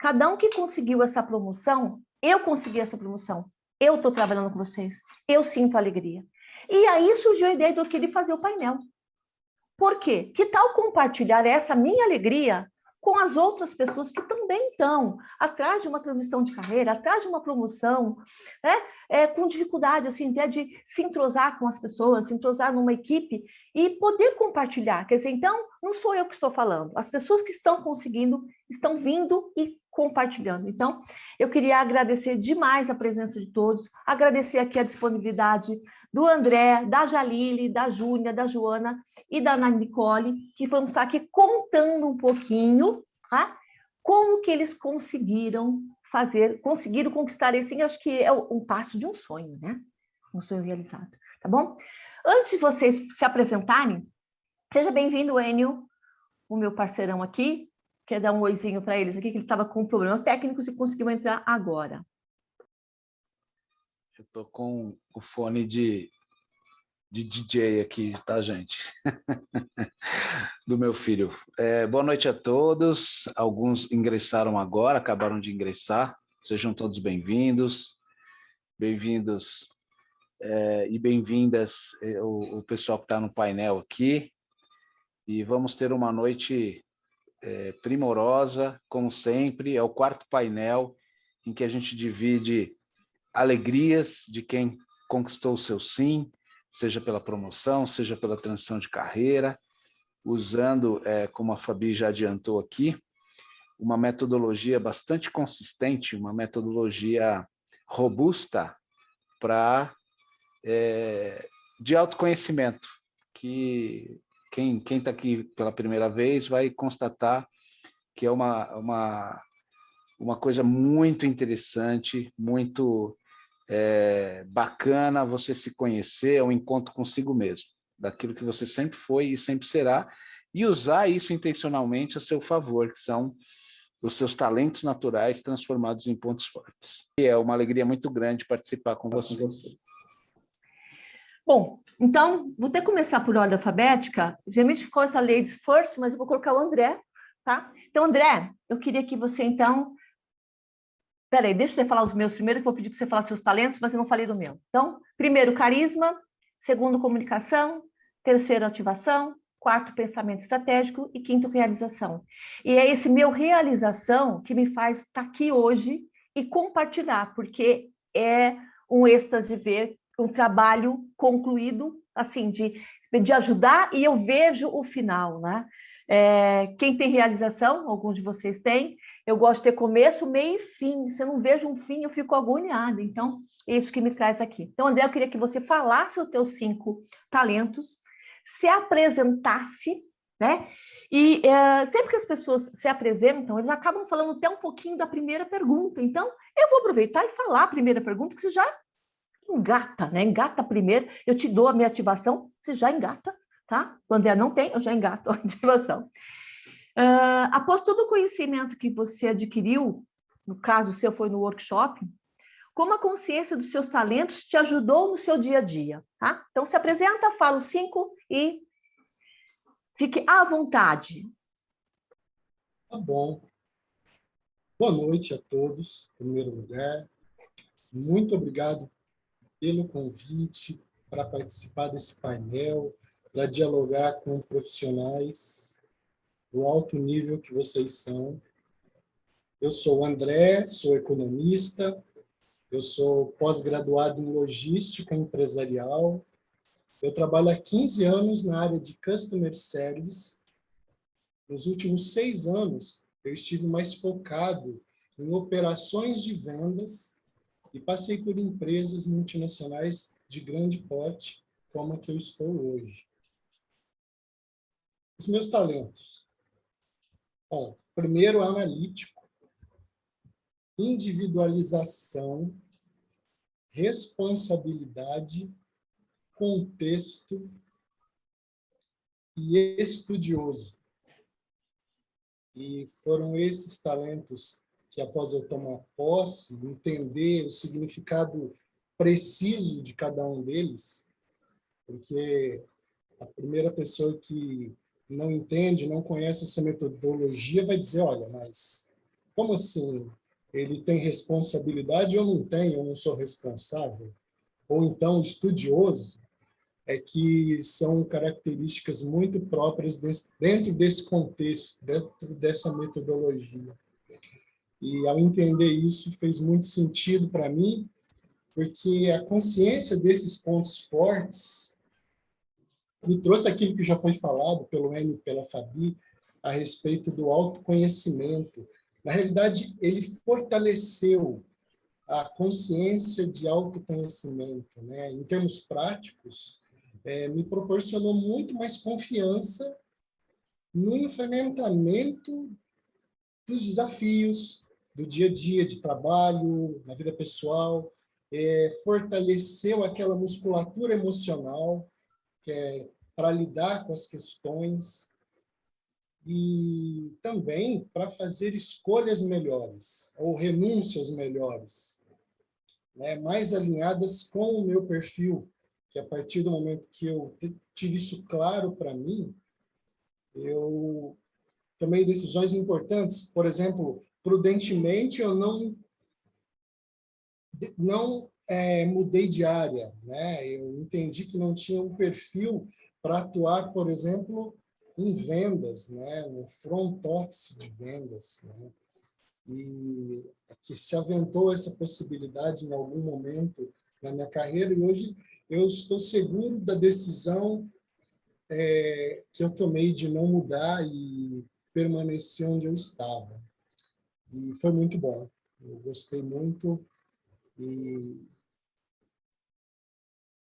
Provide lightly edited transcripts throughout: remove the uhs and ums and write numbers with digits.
Cada um que conseguiu essa promoção, eu consegui essa promoção, eu estou trabalhando com vocês, eu sinto alegria. E aí surgiu a ideia do que ele fazer o painel. Por quê? Que tal compartilhar essa minha alegria com as outras pessoas que também estão atrás de uma transição de carreira, atrás de uma promoção, né? Com dificuldade assim, até de se entrosar com as pessoas, se entrosar numa equipe e poder compartilhar. Quer dizer, então, não sou eu que estou falando, as pessoas que estão conseguindo, estão vindo e compartilhando. Então, eu queria agradecer demais a presença de todos, agradecer aqui a disponibilidade do André, da Jalile, da Júnia, da Joana e da Ana Nicole, que vamos estar aqui contando um pouquinho, tá? Como que eles conseguiram conquistar esse, acho que é um passo de um sonho, né? Um sonho realizado, tá bom? Antes de vocês se apresentarem, seja bem-vindo, Enio, o meu parceirão aqui. Quer dar um oizinho para eles aqui, que ele estava com problemas técnicos e conseguiu entrar agora. Eu estou com o fone de DJ aqui, tá, gente? Do meu filho. Boa noite a todos. Alguns ingressaram agora, acabaram de ingressar. Sejam todos bem-vindos. Bem-vindos e bem-vindas o pessoal que está no painel aqui. E vamos ter uma noite primorosa, como sempre. É o quarto painel em que a gente divide alegrias de quem conquistou o seu sim, seja pela promoção, seja pela transição de carreira, usando, como a Fabi já adiantou aqui, uma metodologia bastante consistente, uma metodologia robusta de autoconhecimento, que quem está aqui pela primeira vez vai constatar que é uma coisa muito interessante, muito bacana você se conhecer, é um encontro consigo mesmo, daquilo que você sempre foi e sempre será, e usar isso intencionalmente a seu favor, que são os seus talentos naturais transformados em pontos fortes. E é uma alegria muito grande participar com vocês. Bom, então, vou até começar por ordem alfabética. Geralmente ficou essa ladies first, mas eu vou colocar o André, tá? Então, André, eu queria que você, então... Peraí, deixa eu falar os meus primeiro, que eu vou pedir para você falar dos seus talentos, mas eu não falei do meu. Então, primeiro, carisma. Segundo, comunicação. Terceiro, ativação. Quarto, pensamento estratégico. E quinto, realização. E é esse meu realização que me faz estar aqui hoje e compartilhar, porque é um êxtase ver um trabalho concluído, assim, de ajudar, e eu vejo o final, né? Quem tem realização, alguns de vocês têm, eu gosto de ter começo, meio e fim. Se eu não vejo um fim, eu fico agoniada. Então, é isso que me traz aqui. Então, André, eu queria que você falasse os teus 5 talentos, se apresentasse, né? E sempre que as pessoas se apresentam, eles acabam falando até um pouquinho da primeira pergunta. Então, eu vou aproveitar e falar a primeira pergunta, que você já engata, né? Engata primeiro, eu te dou a minha ativação, você já engata, tá? O André não tem, eu já engato a ativação. Após todo o conhecimento que você adquiriu, no caso seu foi no workshop, como a consciência dos seus talentos te ajudou no seu dia a dia, tá? Então, se apresenta, fala os 5 e fique à vontade. Tá bom. Boa noite a todos, em primeiro lugar. Muito obrigado pelo convite para participar desse painel, para dialogar com profissionais do alto nível que vocês são. Eu sou o André, sou economista, eu sou pós-graduado em logística empresarial. Eu trabalho há 15 anos na área de Customer Service. Nos últimos 6 anos, eu estive mais focado em operações de vendas e passei por empresas multinacionais de grande porte, como a que eu estou hoje. Os meus talentos. Bom, primeiro, analítico, individualização, responsabilidade, contexto e estudioso. E foram esses talentos que, após eu tomar posse, entender o significado preciso de cada um deles, porque a primeira pessoa que não entende, não conhece essa metodologia, vai dizer, olha, mas como assim? Ele tem responsabilidade? Eu não tenho, eu não sou responsável? Ou então estudioso? É que são características muito próprias dentro desse contexto, dentro dessa metodologia. E, ao entender isso, fez muito sentido para mim, porque a consciência desses pontos fortes me trouxe aquilo que já foi falado pelo Enio e pela Fabi, a respeito do autoconhecimento. Na realidade, ele fortaleceu a consciência de autoconhecimento, né? Em termos práticos, me proporcionou muito mais confiança no enfrentamento dos desafios do dia a dia, de trabalho, na vida pessoal, fortaleceu aquela musculatura emocional que é para lidar com as questões e também para fazer escolhas melhores ou renúncias melhores, né, mais alinhadas com o meu perfil, que a partir do momento que eu tive isso claro para mim, eu tomei decisões importantes. Por exemplo, prudentemente, eu não mudei de área, né? Eu entendi que não tinha um perfil para atuar, por exemplo, em vendas, né? No front office de vendas, né? E que se aventou essa possibilidade em algum momento na minha carreira, e hoje eu estou seguro da decisão que eu tomei de não mudar e permanecer onde eu estava. E foi muito bom. Eu gostei muito. E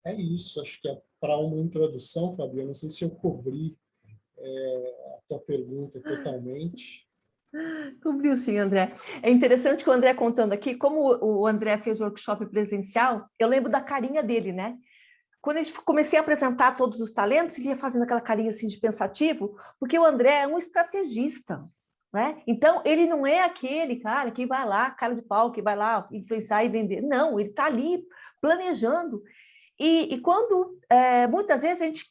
é isso. Acho que é para uma introdução, Fabi. Eu não sei se eu cobri a tua pergunta totalmente. Cobriu sim, André. É interessante que o André contando aqui, como o André fez workshop presencial, eu lembro da carinha dele, né? Quando a gente comecei a apresentar todos os talentos, ele ia fazendo aquela carinha assim de pensativo, porque o André é um estrategista, né? Então, ele não é aquele cara que vai lá, cara de pau, que vai lá influenciar e vender. Não, ele está ali planejando. E quando, muitas vezes, a gente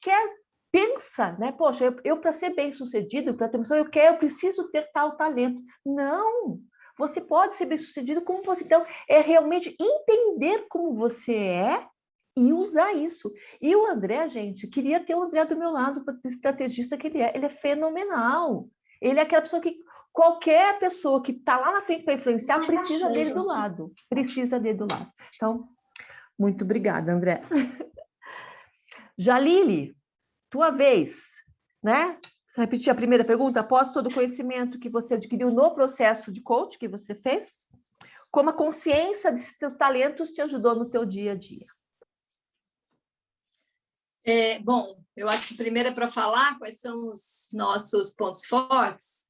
pensa, né? Poxa, eu para ser bem-sucedido, para ter missão, eu preciso ter tal talento. Não! Você pode ser bem-sucedido como você... Então, é realmente entender como você é e usar isso. E o André, gente, queria ter o André do meu lado, o estrategista que ele é fenomenal. Ele é aquela pessoa que qualquer pessoa que está lá na frente para influenciar precisa dele do lado. Precisa dele do lado. Então, muito obrigada, André. Jalile, tua vez, né? Você repetir a primeira pergunta? Após todo o conhecimento que você adquiriu no processo de coach que você fez, como a consciência desses teus talentos te ajudou no teu dia a dia? Bom, eu acho que primeiro é para falar quais são os nossos pontos fortes.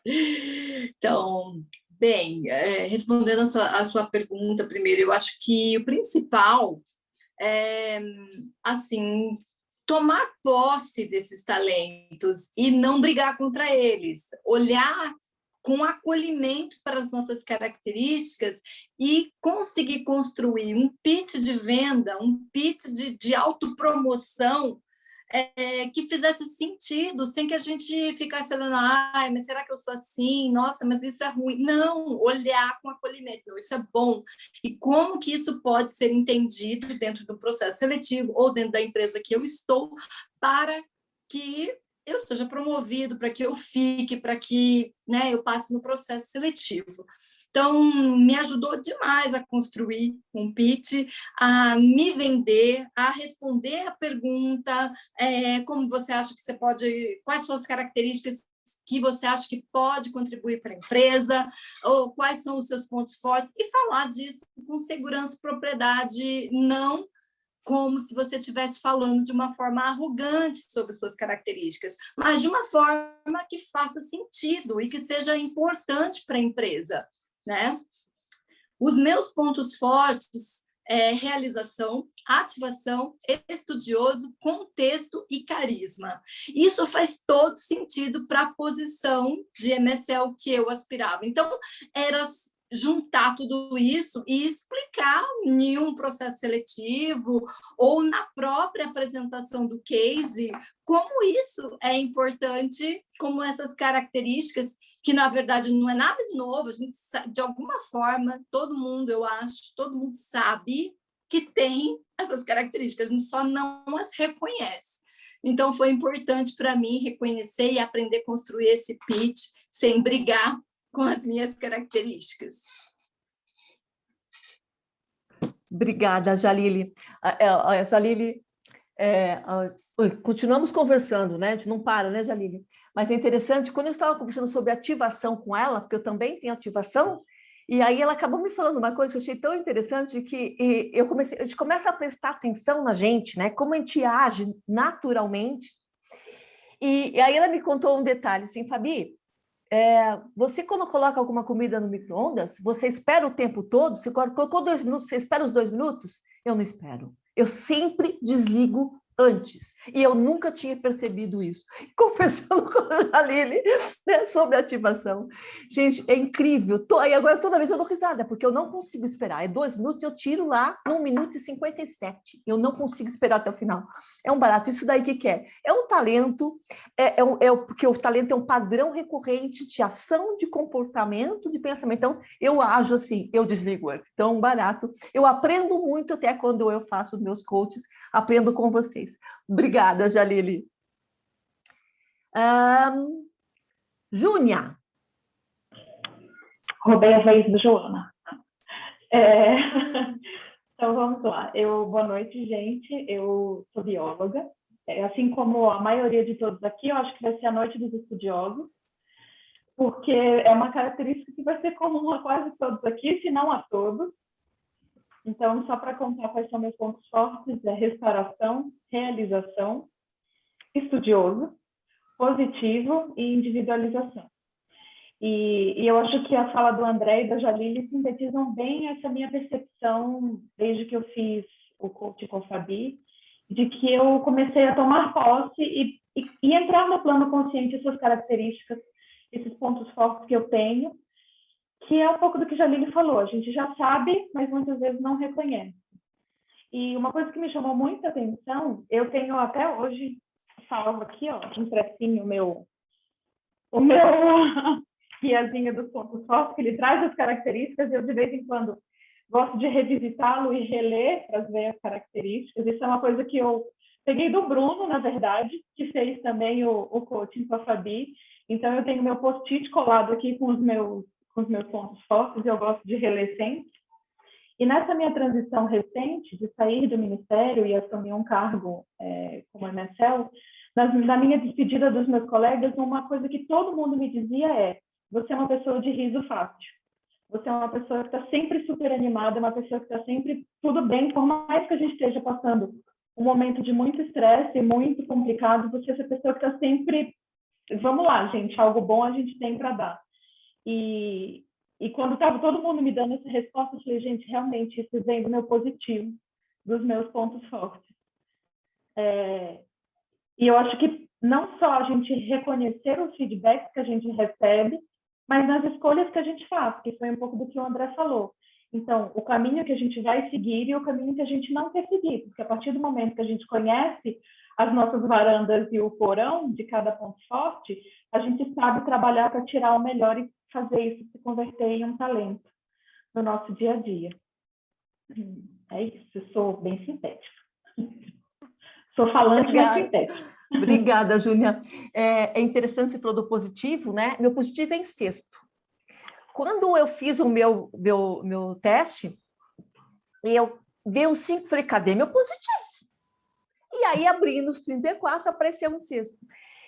Então, bem, respondendo a sua pergunta primeiro, eu acho que o principal é, assim, tomar posse desses talentos e não brigar contra eles, olhar com acolhimento para as nossas características e conseguir construir um pitch de venda, um pitch de autopromoção que fizesse sentido, sem que a gente ficasse olhando, mas será que eu sou assim? Nossa, mas isso é ruim. Não, olhar com acolhimento, não, isso é bom. E como que isso pode ser entendido dentro do processo seletivo ou dentro da empresa que eu estou para que eu seja promovido, para que eu fique, para que, né, eu passe no processo seletivo. Então, me ajudou demais a construir um pitch, a me vender, a responder a pergunta, como você acha que você pode, quais são as características que você acha que pode contribuir para a empresa, ou quais são os seus pontos fortes, e falar disso com segurança e propriedade, não como se você estivesse falando de uma forma arrogante sobre suas características, mas de uma forma que faça sentido e que seja importante para a empresa, né? Os meus pontos fortes é realização, ativação, estudioso, contexto e carisma. Isso faz todo sentido para a posição de MSL que eu aspirava. Então, era juntar tudo isso e explicar em um processo seletivo ou na própria apresentação do case como isso é importante, como essas características que na verdade não é nada de novo, a gente de alguma forma, todo mundo, eu acho, todo mundo sabe que tem essas características, a gente só não as reconhece. Então, foi importante para mim reconhecer e aprender a construir esse pitch sem brigar com as minhas características. Obrigada, Jalile. Jalile, continuamos conversando, né? A gente não para, né, Jalile? Mas é interessante, quando eu estava conversando sobre ativação com ela, porque eu também tenho ativação, e aí ela acabou me falando uma coisa que eu achei tão interessante, que a gente começa a prestar atenção na gente, né? Como a gente age naturalmente. E aí ela me contou um detalhe, assim, Fabi, você quando coloca alguma comida no micro-ondas, você espera o tempo todo? Você colocou 2 minutos, você espera os 2 minutos? Eu não espero. Eu sempre desligo antes. E eu nunca tinha percebido isso. Conversando com a Jalile, né, sobre ativação. Gente, é incrível. E agora toda vez eu dou risada, porque eu não consigo esperar. É 2 minutos, eu tiro lá 1 minuto e 57. Eu não consigo esperar até o final. É um barato. Isso daí que é? É um talento, porque o talento é um padrão recorrente de ação, de comportamento, de pensamento. Então, eu ajo assim, eu desligo antes. Então, um barato. Eu aprendo muito até quando eu faço meus coaches, aprendo com vocês. Obrigada, Jalile. Júnia. Roubei a vez do Joana. Então, vamos lá. Boa noite, gente. Eu sou bióloga. Assim como a maioria de todos aqui, eu acho que vai ser a noite dos estudiosos, porque é uma característica que vai ser comum a quase todos aqui, se não a todos. Então, só para contar quais são meus pontos fortes, restauração, realização, estudioso, positivo e individualização. E eu acho que a fala do André e da Jalile sintetizam bem essa minha percepção desde que eu fiz o coaching com a Fabi, de que eu comecei a tomar posse e entrar no plano consciente essas características, esses pontos fortes que eu tenho, que é um pouco do que a Jalile falou, a gente já sabe, mas muitas vezes não reconhece. E uma coisa que me chamou muita atenção, eu tenho até hoje, salvo aqui, ó, impressinho o meu guiazinho dos pontos fortes, que ele traz as características, e eu de vez em quando gosto de revisitá-lo e reler para ver as características. Isso é uma coisa que eu peguei do Bruno, na verdade, que fez também o coaching com a Fabi. Então, eu tenho meu post-it colado aqui com os meus pontos fortes, eu gosto de reler sempre. E nessa minha transição recente, de sair do ministério e assumir um cargo como MSL, na minha despedida dos meus colegas, uma coisa que todo mundo me dizia você é uma pessoa de riso fácil. Você é uma pessoa que está sempre super animada, uma pessoa que está sempre tudo bem, por mais que a gente esteja passando um momento de muito estresse, muito complicado, você é essa pessoa que está sempre, vamos lá, gente, algo bom a gente tem para dar. E quando estava todo mundo me dando essa resposta, eu falei, gente, realmente, isso vem do meu positivo, dos meus pontos fortes. E eu acho que não só a gente reconhecer os feedbacks que a gente recebe, mas nas escolhas que a gente faz, que foi um pouco do que o André falou. Então, o caminho que a gente vai seguir e o caminho que a gente não quer seguir, porque a partir do momento que a gente conhece as nossas varandas e o porão de cada ponto forte, a gente sabe trabalhar para tirar o melhor e fazer isso se converter em um talento no nosso dia a dia. É isso, eu sou bem sintética. Sou falante, mas sintética. Obrigada, Júlia. É interessante você falou do positivo, né? Meu positivo é em sexto. Quando eu fiz o meu teste, eu dei um 5, falei, cadê meu positivo? E aí, abrindo os 34, apareceu um sexto.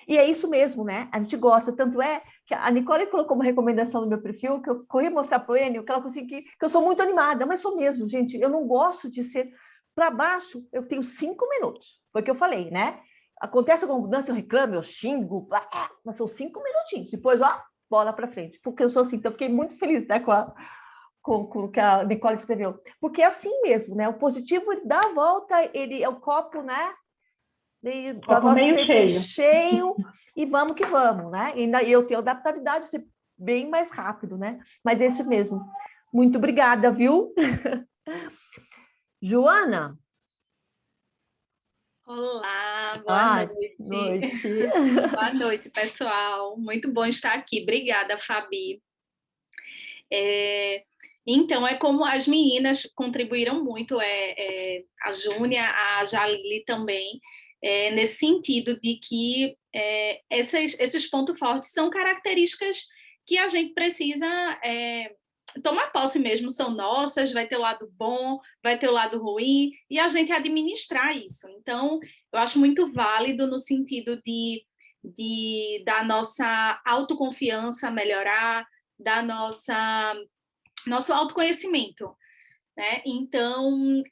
E é isso mesmo, né? A gente gosta. Tanto é que a Nicole colocou uma recomendação no meu perfil, que eu corri mostrar para o Enio, que ela conseguiu, que eu sou muito animada, mas sou mesmo, gente. Eu não gosto de ser para baixo, eu tenho 5 minutos. Foi o que eu falei, né? Acontece alguma mudança, eu reclamo, eu xingo, mas são 5 minutinhos. Depois, ó, bola para frente. Porque eu sou assim, então eu fiquei muito feliz, né, com o que a Nicole escreveu. Porque é assim mesmo, né? O positivo, ele dá a volta, ele é o copo, né? Copo meio cheio, e vamos que vamos, né? E ainda eu tenho adaptabilidade, ser bem mais rápido, né? Mas é isso mesmo. Muito obrigada, viu? Joana? Olá, boa Ai, noite. noite. Boa noite, pessoal. Muito bom estar aqui. Obrigada, Fabi. Então, é como as meninas contribuíram muito, a Júnia, a Jalili também, nesse sentido de que esses pontos fortes são características que a gente precisa tomar posse mesmo, são nossas, vai ter o lado bom, vai ter o lado ruim, e a gente administrar isso. Então, eu acho muito válido no sentido da nossa autoconfiança melhorar, da nosso autoconhecimento, né? Então,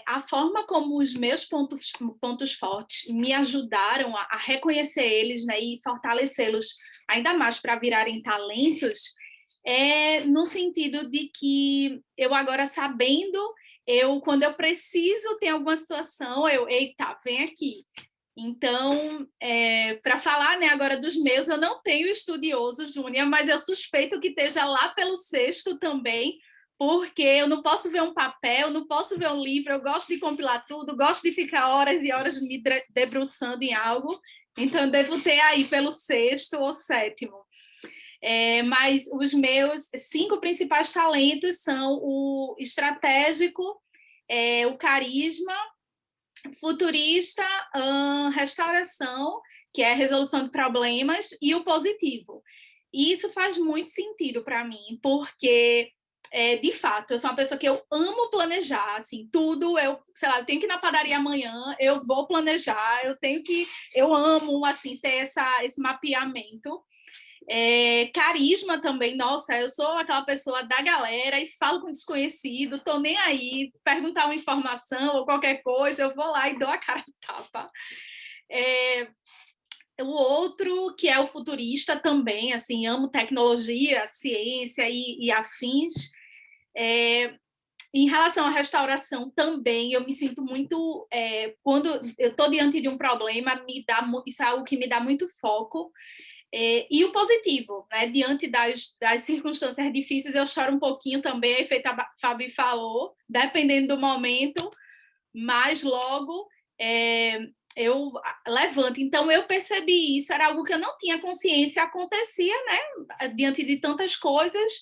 a forma como os meus pontos fortes me ajudaram a reconhecer eles, né, e fortalecê-los ainda mais para virarem talentos, no sentido de que eu agora sabendo, quando eu preciso, tem alguma situação, eita, vem aqui. Então, para falar, né, agora dos meus, eu não tenho estudioso, Júnia, mas eu suspeito que esteja lá pelo sexto também, porque eu não posso ver um papel, não posso ver um livro, eu gosto de compilar tudo, gosto de ficar horas e horas me debruçando em algo, então eu devo ter aí pelo sexto ou sétimo. Mas os meus 5 principais talentos são o estratégico, o carisma, futurista, restauração, que é a resolução de problemas, e o positivo. E isso faz muito sentido para mim, porque, de fato, eu sou uma pessoa que eu amo planejar, assim, tudo, sei lá, eu tenho que ir na padaria amanhã, eu vou planejar, eu amo, assim, ter esse mapeamento. Carisma também, nossa, eu sou aquela pessoa da galera e falo com desconhecido, tô nem aí, perguntar uma informação ou qualquer coisa, eu vou lá e dou a cara a tapa. O outro, que é o futurista também, assim, amo tecnologia, ciência e afins. Em relação à restauração também, eu me sinto muito... quando eu estou diante de um problema, isso é algo que me dá muito foco. E o positivo, né? Diante das circunstâncias difíceis, eu choro um pouquinho também, feito a Fabi falou, dependendo do momento, mas logo eu levanto. Então, eu percebi isso, era algo que eu não tinha consciência, acontecia, né? Diante de tantas coisas,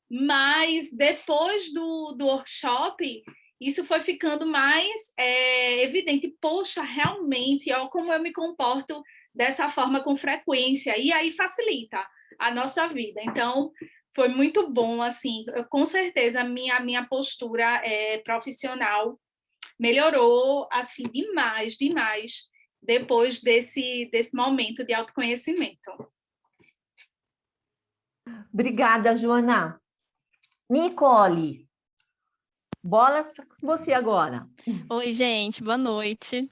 mas depois do workshop, isso foi ficando mais evidente. Poxa, realmente, ó, como eu me comporto dessa forma com frequência, e aí facilita a nossa vida. Então, foi muito bom, assim, com certeza a minha postura profissional melhorou, assim, demais, depois desse momento de autoconhecimento. Obrigada, Joana. Nicole, bola com você agora. Oi, gente, boa noite.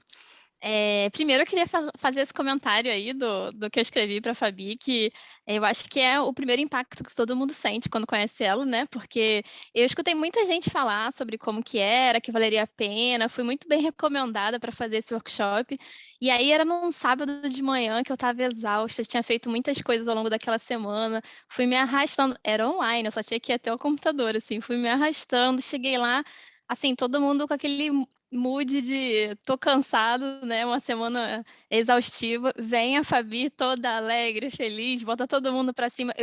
Primeiro, eu queria fazer esse comentário aí do que eu escrevi para a Fabi, que eu acho que é o primeiro impacto que todo mundo sente quando conhece ela, né? Porque eu escutei muita gente falar sobre como que era, que valeria a pena, fui muito bem recomendada para fazer esse workshop, e aí era num sábado de manhã que eu estava exausta, tinha feito muitas coisas ao longo daquela semana, fui me arrastando, era online, eu só tinha que ir até o computador, assim, fui me arrastando, cheguei lá, assim, todo mundo com aquele mood de tô cansado, né? Uma semana exaustiva. Vem a Fabi toda alegre, feliz, bota todo mundo para cima.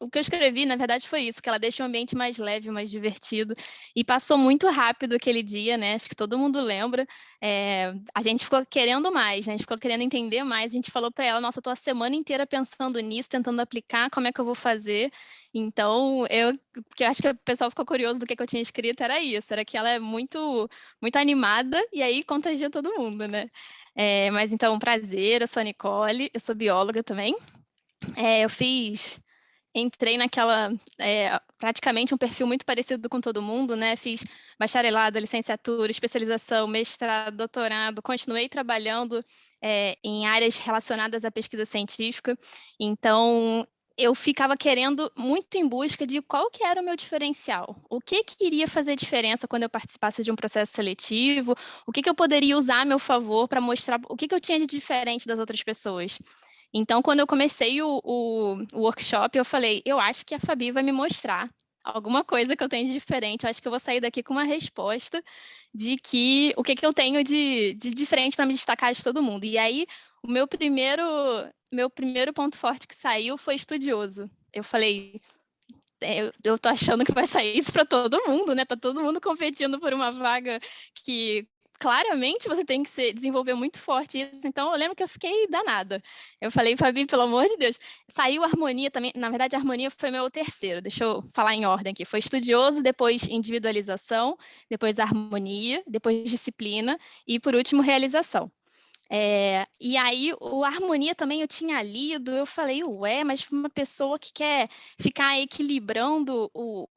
O que eu escrevi, na verdade, foi isso, que ela deixa o ambiente mais leve, mais divertido. E passou muito rápido aquele dia, né? Acho que todo mundo lembra. A gente ficou querendo mais, né? A gente ficou querendo entender mais. A gente falou para ela, nossa, eu tô a semana inteira pensando nisso, tentando aplicar, como é que eu vou fazer? Então, porque eu acho que o pessoal ficou curioso do que eu tinha escrito, era isso, era que ela é muito animada, e aí contagia todo mundo, né? Mas então, prazer, eu sou a Nicole, eu sou bióloga também. Entrei naquela, praticamente um perfil muito parecido com todo mundo, né? Fiz bacharelado, licenciatura, especialização, mestrado, doutorado, continuei trabalhando em áreas relacionadas à pesquisa científica. Então, eu ficava querendo muito em busca de qual que era o meu diferencial, o que iria fazer diferença quando eu participasse de um processo seletivo, o que eu poderia usar a meu favor para mostrar o que eu tinha de diferente das outras pessoas. Então, quando eu comecei o workshop, eu falei, eu acho que a Fabi vai me mostrar alguma coisa que eu tenho de diferente. Eu acho que eu vou sair daqui com uma resposta de que o que eu tenho de diferente para me destacar de todo mundo. E aí, o meu primeiro ponto forte que saiu foi estudioso. Eu falei, eu tô achando que vai sair isso para todo mundo, né? Tá todo mundo competindo por uma vaga que claramente você tem que desenvolver muito forte isso. Então, eu lembro que eu fiquei danada. Eu falei, Fabi, pelo amor de Deus, saiu harmonia também. Na verdade, a harmonia foi meu terceiro. Deixa eu falar em ordem aqui. Foi estudioso, depois individualização, depois harmonia, depois disciplina e, por último, realização. E aí, o harmonia também eu tinha lido, eu falei, ué, mas uma pessoa que quer ficar equilibrando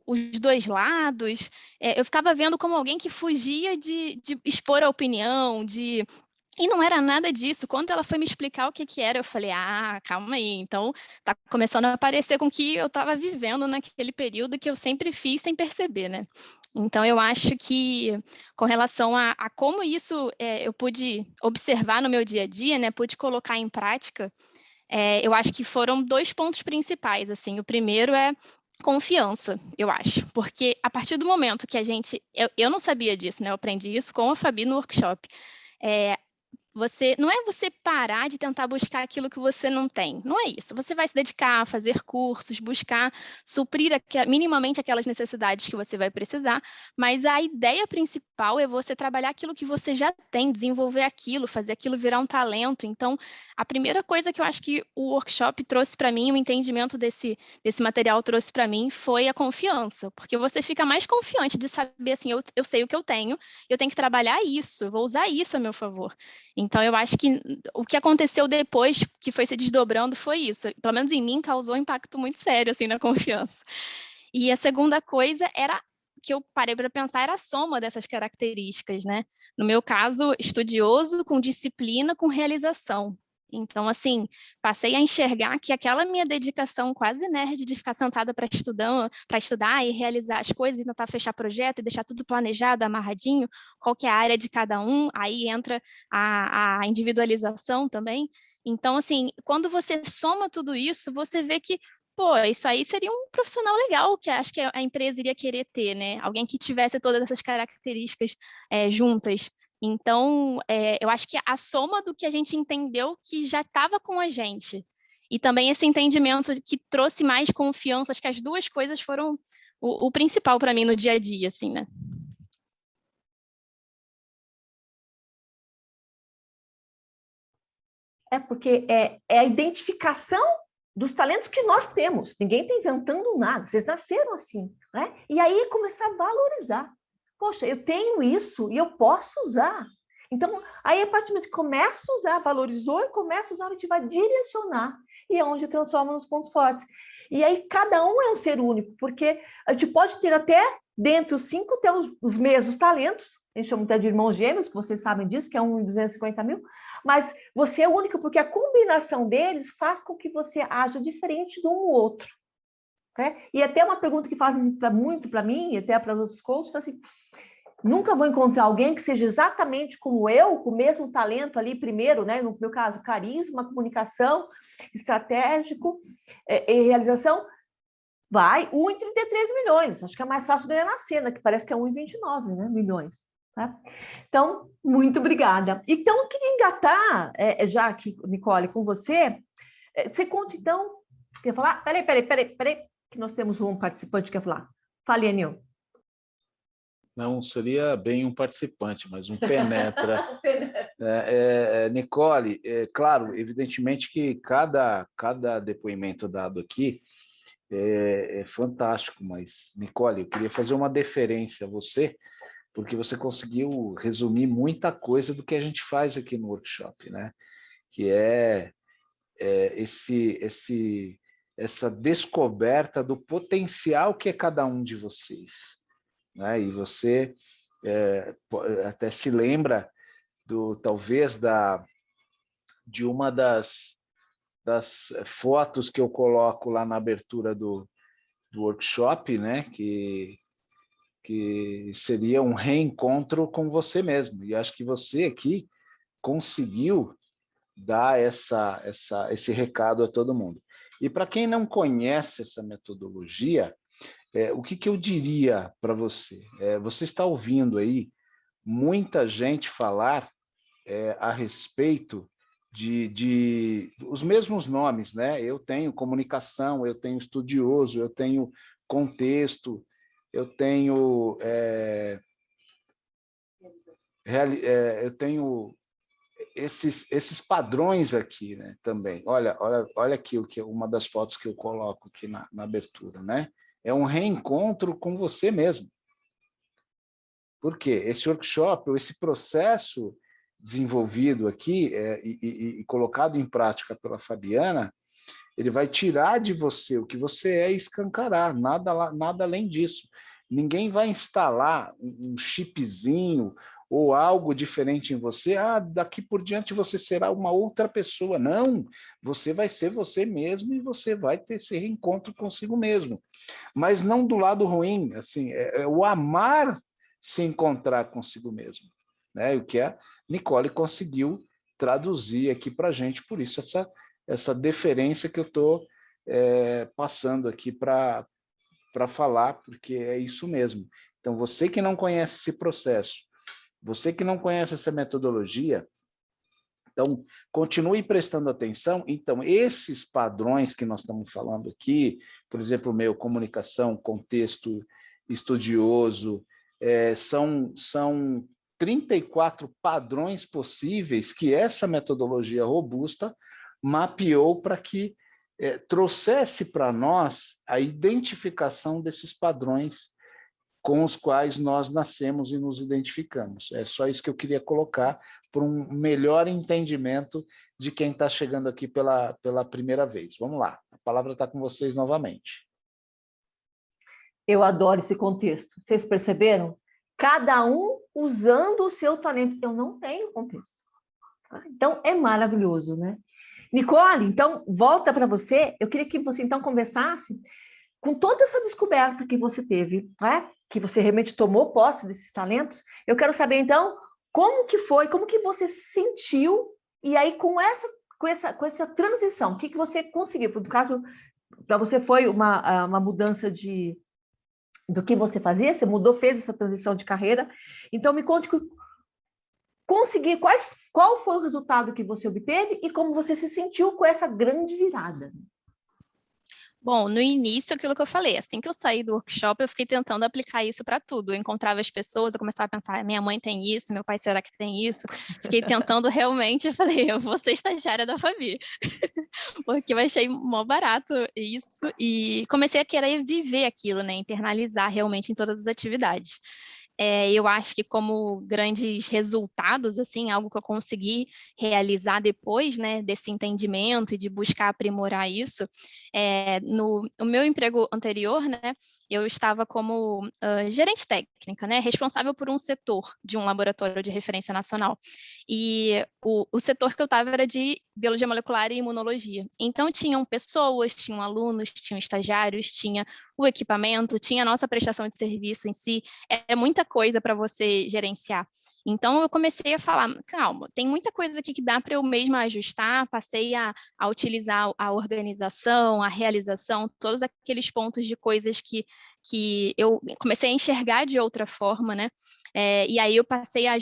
os dois lados, eu ficava vendo como alguém que fugia de expor a opinião, e não era nada disso. Quando ela foi me explicar o que era, eu falei, calma aí, então tá começando a parecer com o que eu estava vivendo naquele período que eu sempre fiz sem perceber, né? Então, eu acho que, com relação a como isso eu pude observar no meu dia a dia, né, pude colocar em prática, eu acho que foram 2 pontos principais, assim. O primeiro é confiança, eu acho, porque a partir do momento que eu não sabia disso, né, eu aprendi isso com a Fabi no workshop, não é você parar de tentar buscar aquilo que você não tem. Não é isso. Você vai se dedicar a fazer cursos, buscar suprir minimamente aquelas necessidades que você vai precisar, mas a ideia principal é você trabalhar aquilo que você já tem, desenvolver aquilo, fazer aquilo virar um talento. Então, a primeira coisa que eu acho que o workshop trouxe para mim, o entendimento desse material trouxe para mim, foi a confiança, porque você fica mais confiante de saber assim, eu sei o que eu tenho tenho que trabalhar isso, eu vou usar isso a meu favor. Então, eu acho que o que aconteceu depois, que foi se desdobrando, foi isso. Pelo menos em mim, causou um impacto muito sério, assim, na confiança. E a segunda coisa que eu parei para pensar, era a soma dessas características, né? No meu caso, estudioso, com disciplina, com realização. Então, assim, passei a enxergar que aquela minha dedicação quase nerd de ficar sentada para estudar e realizar as coisas e tentar fechar projeto e deixar tudo planejado, amarradinho, qual que é a área de cada um, aí entra a individualização também. Então, assim, quando você soma tudo isso, você vê que, pô, isso aí seria um profissional legal, que acho que a empresa iria querer ter, né? Alguém que tivesse todas essas características juntas. Então, eu acho que a soma do que a gente entendeu que já estava com a gente, e também esse entendimento que trouxe mais confiança, acho que as 2 coisas foram o principal para mim no dia a dia, assim, né? Porque é a identificação dos talentos que nós temos. Ninguém está inventando nada, vocês nasceram assim, né? E aí começar a valorizar. Poxa, eu tenho isso e eu posso usar. Então, aí a partir do momento que começa a usar, valorizou e começa a usar, a gente vai direcionar. E é onde transforma nos pontos fortes. E aí cada um é um ser único, porque a gente pode ter até, dentre os 5, ter os mesmos talentos, a gente chama até de irmãos gêmeos, que vocês sabem disso, que é um em 250 mil, mas você é único porque a combinação deles faz com que você haja diferente de um ou outro. Né? E até uma pergunta que fazem muito para mim, e até para os outros coaches, assim, nunca vou encontrar alguém que seja exatamente como eu, com o mesmo talento ali primeiro, né? No meu caso, carisma, comunicação, estratégico e realização, vai 1,33 milhões. Acho que é mais fácil ganhar na cena, que parece que é 1,29, né, milhões. Tá? Então, muito obrigada. Então, eu queria engatar, já aqui, Nicole, com você. Você conta, então, quer falar? Peraí, que nós temos um participante que quer falar. Fale, Anil. Não seria bem um participante, mas um penetra. Nicole, claro, evidentemente que cada depoimento dado aqui é fantástico, mas, Nicole, eu queria fazer uma deferência a você, porque você conseguiu resumir muita coisa do que a gente faz aqui no workshop, né? Que essa descoberta do potencial que é cada um de vocês, né? E você até se lembra talvez de uma das fotos que eu coloco lá na abertura do workshop, né? Que seria um reencontro com você mesmo. E acho que você aqui conseguiu dar esse recado a todo mundo. E para quem não conhece essa metodologia, o que eu diria para você? Você está ouvindo aí muita gente falar a respeito de os mesmos nomes, né? Eu tenho comunicação, eu tenho estudioso, eu tenho contexto, eu tenho eu tenho esses padrões aqui, né? Também. Olha aqui uma das fotos que eu coloco aqui na abertura, né? É um reencontro com você mesmo. Por quê? Esse workshop, ou esse processo desenvolvido aqui e colocado em prática pela Fabiana, ele vai tirar de você o que você é e escancarar, nada além disso. Ninguém vai instalar um chipzinho ou algo diferente em você, daqui por diante você será uma outra pessoa. Não, você vai ser você mesmo e você vai ter esse reencontro consigo mesmo. Mas não do lado ruim, assim, o amar se encontrar consigo mesmo, né? O que a Nicole conseguiu traduzir aqui para a gente, por isso essa deferência que eu estou passando aqui para falar, porque é isso mesmo. Então, você que não conhece esse processo, você que não conhece essa metodologia, então, continue prestando atenção. Então, esses padrões que nós estamos falando aqui, por exemplo, comunicação, contexto estudioso, são 34 padrões possíveis que essa metodologia robusta mapeou para que trouxesse para nós a identificação desses padrões com os quais nós nascemos e nos identificamos. É só isso que eu queria colocar para um melhor entendimento de quem está chegando aqui pela primeira vez. Vamos lá, a palavra está com vocês novamente. Eu adoro esse contexto. Vocês perceberam? Cada um usando o seu talento. Eu não tenho contexto. Então, é maravilhoso, né? Nicole, então, volta para você. Eu queria que você, então, conversasse com toda essa descoberta que você teve, né? Que você realmente tomou posse desses talentos. Eu quero saber, então, como que foi, como que você se sentiu, e aí com essa transição, o que você conseguiu? No caso, para você foi uma mudança do que você fazia, você mudou, fez essa transição de carreira. Então, me conte qual foi o resultado que você obteve e como você se sentiu com essa grande virada. Bom, no início, aquilo que eu falei, assim que eu saí do workshop, eu fiquei tentando aplicar isso para tudo. Eu encontrava as pessoas, eu começava a pensar, minha mãe tem isso, meu pai será que tem isso? Fiquei tentando realmente, eu falei, eu vou ser estagiária da Fabi, porque eu achei mó barato isso, e comecei a querer viver aquilo, né, internalizar realmente em todas as atividades. Eu acho que como grandes resultados, assim, algo que eu consegui realizar depois, né, desse entendimento e de buscar aprimorar isso, no meu emprego anterior, né, eu estava como gerente técnica, né, responsável por um setor de um laboratório de referência nacional. E o setor que eu estava era de biologia molecular e imunologia. Então, tinham pessoas, tinham alunos, tinham estagiários, tinha o equipamento, tinha a nossa prestação de serviço em si, é muita coisa para você gerenciar. Então, eu comecei a falar, calma, tem muita coisa aqui que dá para eu mesma ajustar, passei a utilizar a organização, a realização, todos aqueles pontos de coisas que eu comecei a enxergar de outra forma, né? E aí eu passei a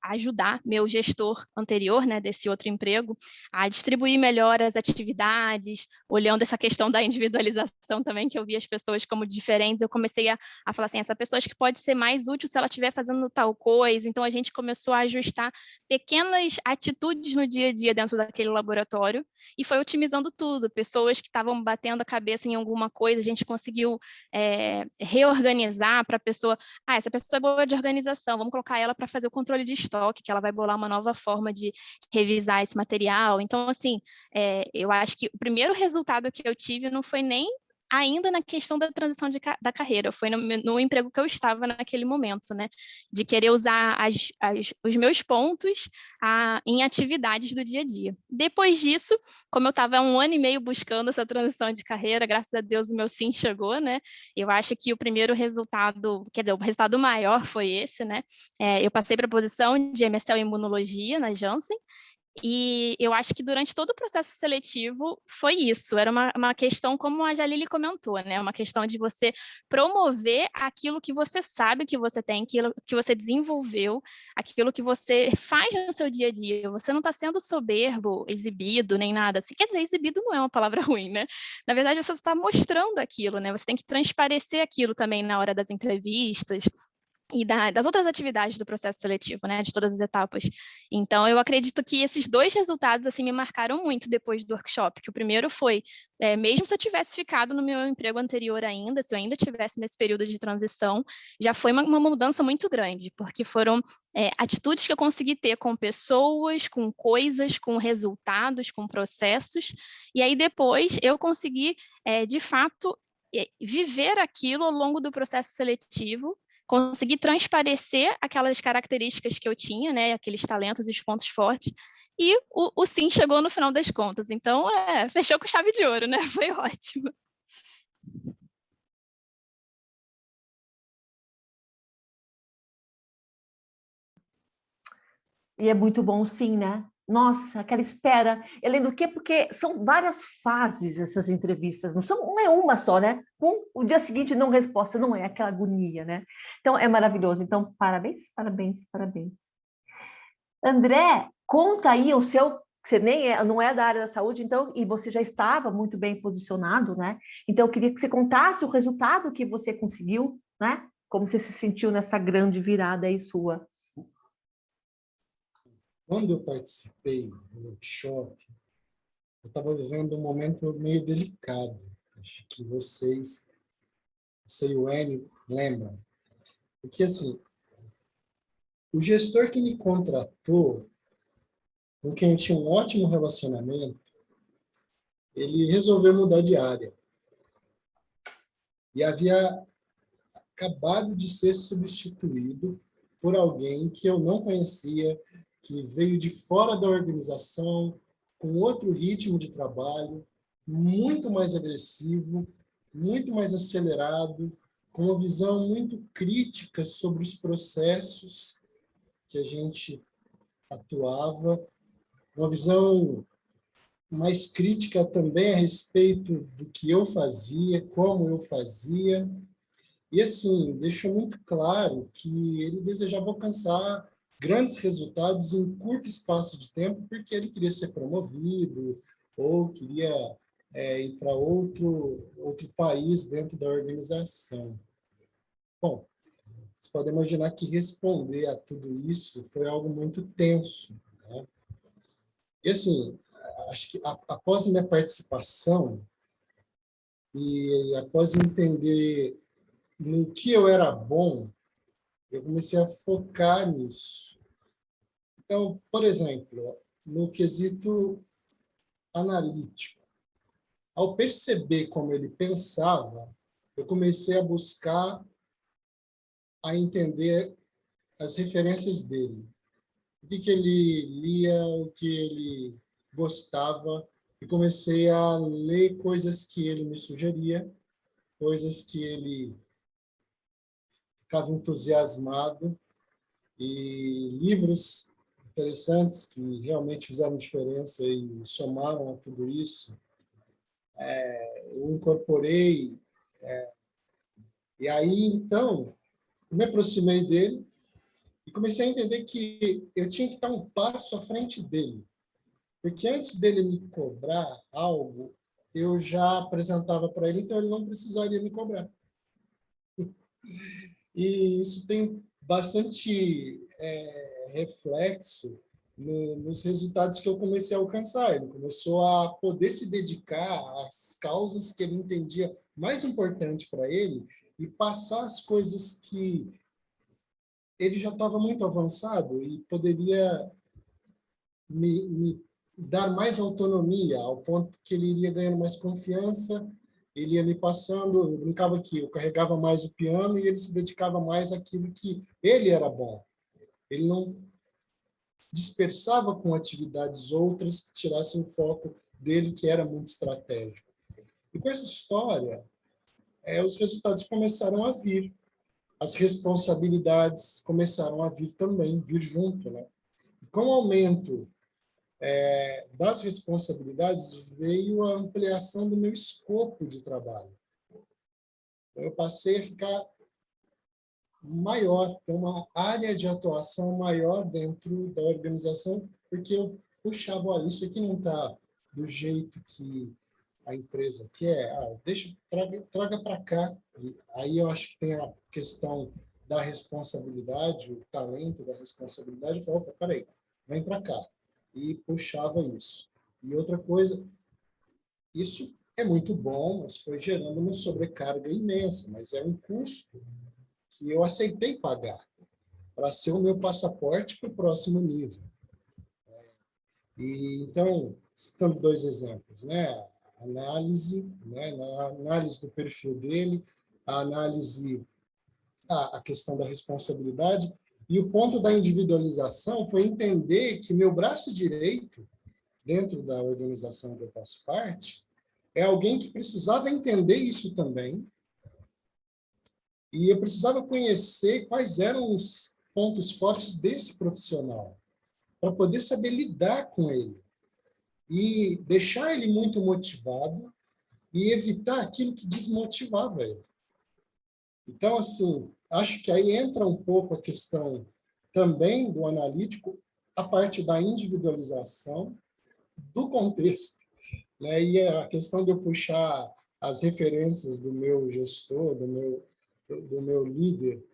ajudar meu gestor anterior, né, desse outro emprego, a distribuir melhor as atividades, olhando essa questão da individualização também, que eu vi as pessoas como diferentes, eu comecei a falar assim, essa pessoa acho que pode ser mais útil se ela estiver fazendo tal coisa, então a gente começou a ajustar pequenas atitudes no dia a dia dentro daquele laboratório, e foi otimizando tudo, pessoas que estavam batendo a cabeça em alguma coisa, a gente conseguiu reorganizar para a pessoa, essa pessoa é boa de organização, vamos colocar ela para fazer o controle de estoque, que ela vai bolar uma nova forma de revisar esse material. Então, assim, eu acho que o primeiro resultado que eu tive não foi nem ainda na questão da transição da carreira, foi no emprego que eu estava naquele momento, né? De querer usar os meus pontos em atividades do dia a dia. Depois disso, como eu estava 1 ano e meio buscando essa transição de carreira, graças a Deus o meu sim chegou, né? Eu acho que o primeiro resultado, quer dizer, o resultado maior foi esse, né? Eu passei para a posição de MSL em imunologia na Janssen, E eu acho que durante todo o processo seletivo foi isso, era uma questão, como a Jalili comentou, né? Uma questão de você promover aquilo que você sabe que você tem, aquilo que você desenvolveu, aquilo que você faz no seu dia a dia. Você não está sendo soberbo, exibido, nem nada assim. Quer dizer, exibido não é uma palavra ruim, né? Na verdade, você está mostrando aquilo, né? Você tem que transparecer aquilo também na hora das entrevistas, e das outras atividades do processo seletivo, né, de todas as etapas. Então, eu acredito que esses dois resultados, assim, me marcaram muito depois do workshop, que o primeiro foi, mesmo se eu tivesse ficado no meu emprego anterior ainda, se eu ainda tivesse nesse período de transição, já foi uma mudança muito grande, porque foram atitudes que eu consegui ter com pessoas, com coisas, com resultados, com processos, e aí depois eu consegui, de fato, viver aquilo ao longo do processo seletivo, conseguir transparecer aquelas características que eu tinha, né, aqueles talentos e os pontos fortes, e o sim chegou no final das contas. Então, fechou com chave de ouro, né? Foi ótimo. E é muito bom, sim, né? Nossa, aquela espera. Além do quê? Porque são várias fases essas entrevistas, não é uma só, né? O dia seguinte não resposta, não é aquela agonia, né? Então, é maravilhoso. Então, parabéns, parabéns, parabéns. André, conta aí o seu, você não é da área da saúde, então, e você já estava muito bem posicionado, né? Então, eu queria que você contasse o resultado que você conseguiu, né? Como você se sentiu nessa grande virada aí sua. Quando eu participei do workshop, eu estava vivendo um momento meio delicado. Acho que vocês, você e o Hélio, lembram. Porque, assim, o gestor que me contratou, com quem eu tinha um ótimo relacionamento, ele resolveu mudar de área. E havia acabado de ser substituído por alguém que eu não conhecia, que veio de fora da organização, com outro ritmo de trabalho, muito mais agressivo, muito mais acelerado, com uma visão muito crítica sobre os processos que a gente atuava, uma visão mais crítica também a respeito do que eu fazia, como eu fazia. E, assim, deixou muito claro que ele desejava alcançar grandes resultados em curto espaço de tempo, porque ele queria ser promovido ou queria ir para outro país dentro da organização. Bom, vocês podem imaginar que responder a tudo isso foi algo muito tenso, né? E, assim, acho que após a minha participação e após entender no que eu era bom, eu comecei a focar nisso. Então, por exemplo, no quesito analítico, ao perceber como ele pensava, eu comecei a buscar, a entender as referências dele. O que ele lia, o que ele gostava, e comecei a ler coisas que ele me sugeria, coisas que ele ficava entusiasmado, e livros interessantes que realmente fizeram diferença e somaram a tudo isso. Eu incorporei, e aí, então, me aproximei dele e comecei a entender que eu tinha que estar um passo à frente dele, porque antes dele me cobrar algo, eu já apresentava para ele, então ele não precisaria me cobrar. E isso tem bastante reflexo nos resultados que eu comecei a alcançar. Ele começou a poder se dedicar às causas que ele entendia mais importante para ele e passar as coisas que ele já estava muito avançado e poderia me dar mais autonomia, ao ponto que ele iria ganhando mais confiança, ele ia me passando, eu brincava que eu carregava mais o piano e ele se dedicava mais àquilo que ele era bom. Ele não dispersava com atividades outras que tirassem o foco dele, que era muito estratégico. E com essa história, os resultados começaram a vir. As responsabilidades começaram a vir também, vir junto, né? E com o aumento das responsabilidades veio a ampliação do meu escopo de trabalho. Eu passei a ficar maior, ter uma área de atuação maior dentro da organização, porque eu puxava, olha, isso aqui não está do jeito que a empresa quer, traga para cá. E aí eu acho que tem a questão da responsabilidade, o talento da responsabilidade. Eu falei, opa, peraí, vem para cá. E puxava isso. E outra coisa, isso é muito bom, mas foi gerando uma sobrecarga imensa, mas é um custo que eu aceitei pagar para ser o meu passaporte para o próximo nível. E então, citando 2 exemplos, né? Análise, né? Na análise do perfil dele, a análise, a questão da responsabilidade, e o ponto da individualização foi entender que meu braço direito, dentro da organização que eu faço parte, é alguém que precisava entender isso também, e eu precisava conhecer quais eram os pontos fortes desse profissional, para poder saber lidar com ele e deixar ele muito motivado e evitar aquilo que desmotivava ele. Então, assim, acho que aí entra um pouco a questão também do analítico, a parte da individualização do contexto, né? E a questão de eu puxar as referências do meu gestor, do meu líder,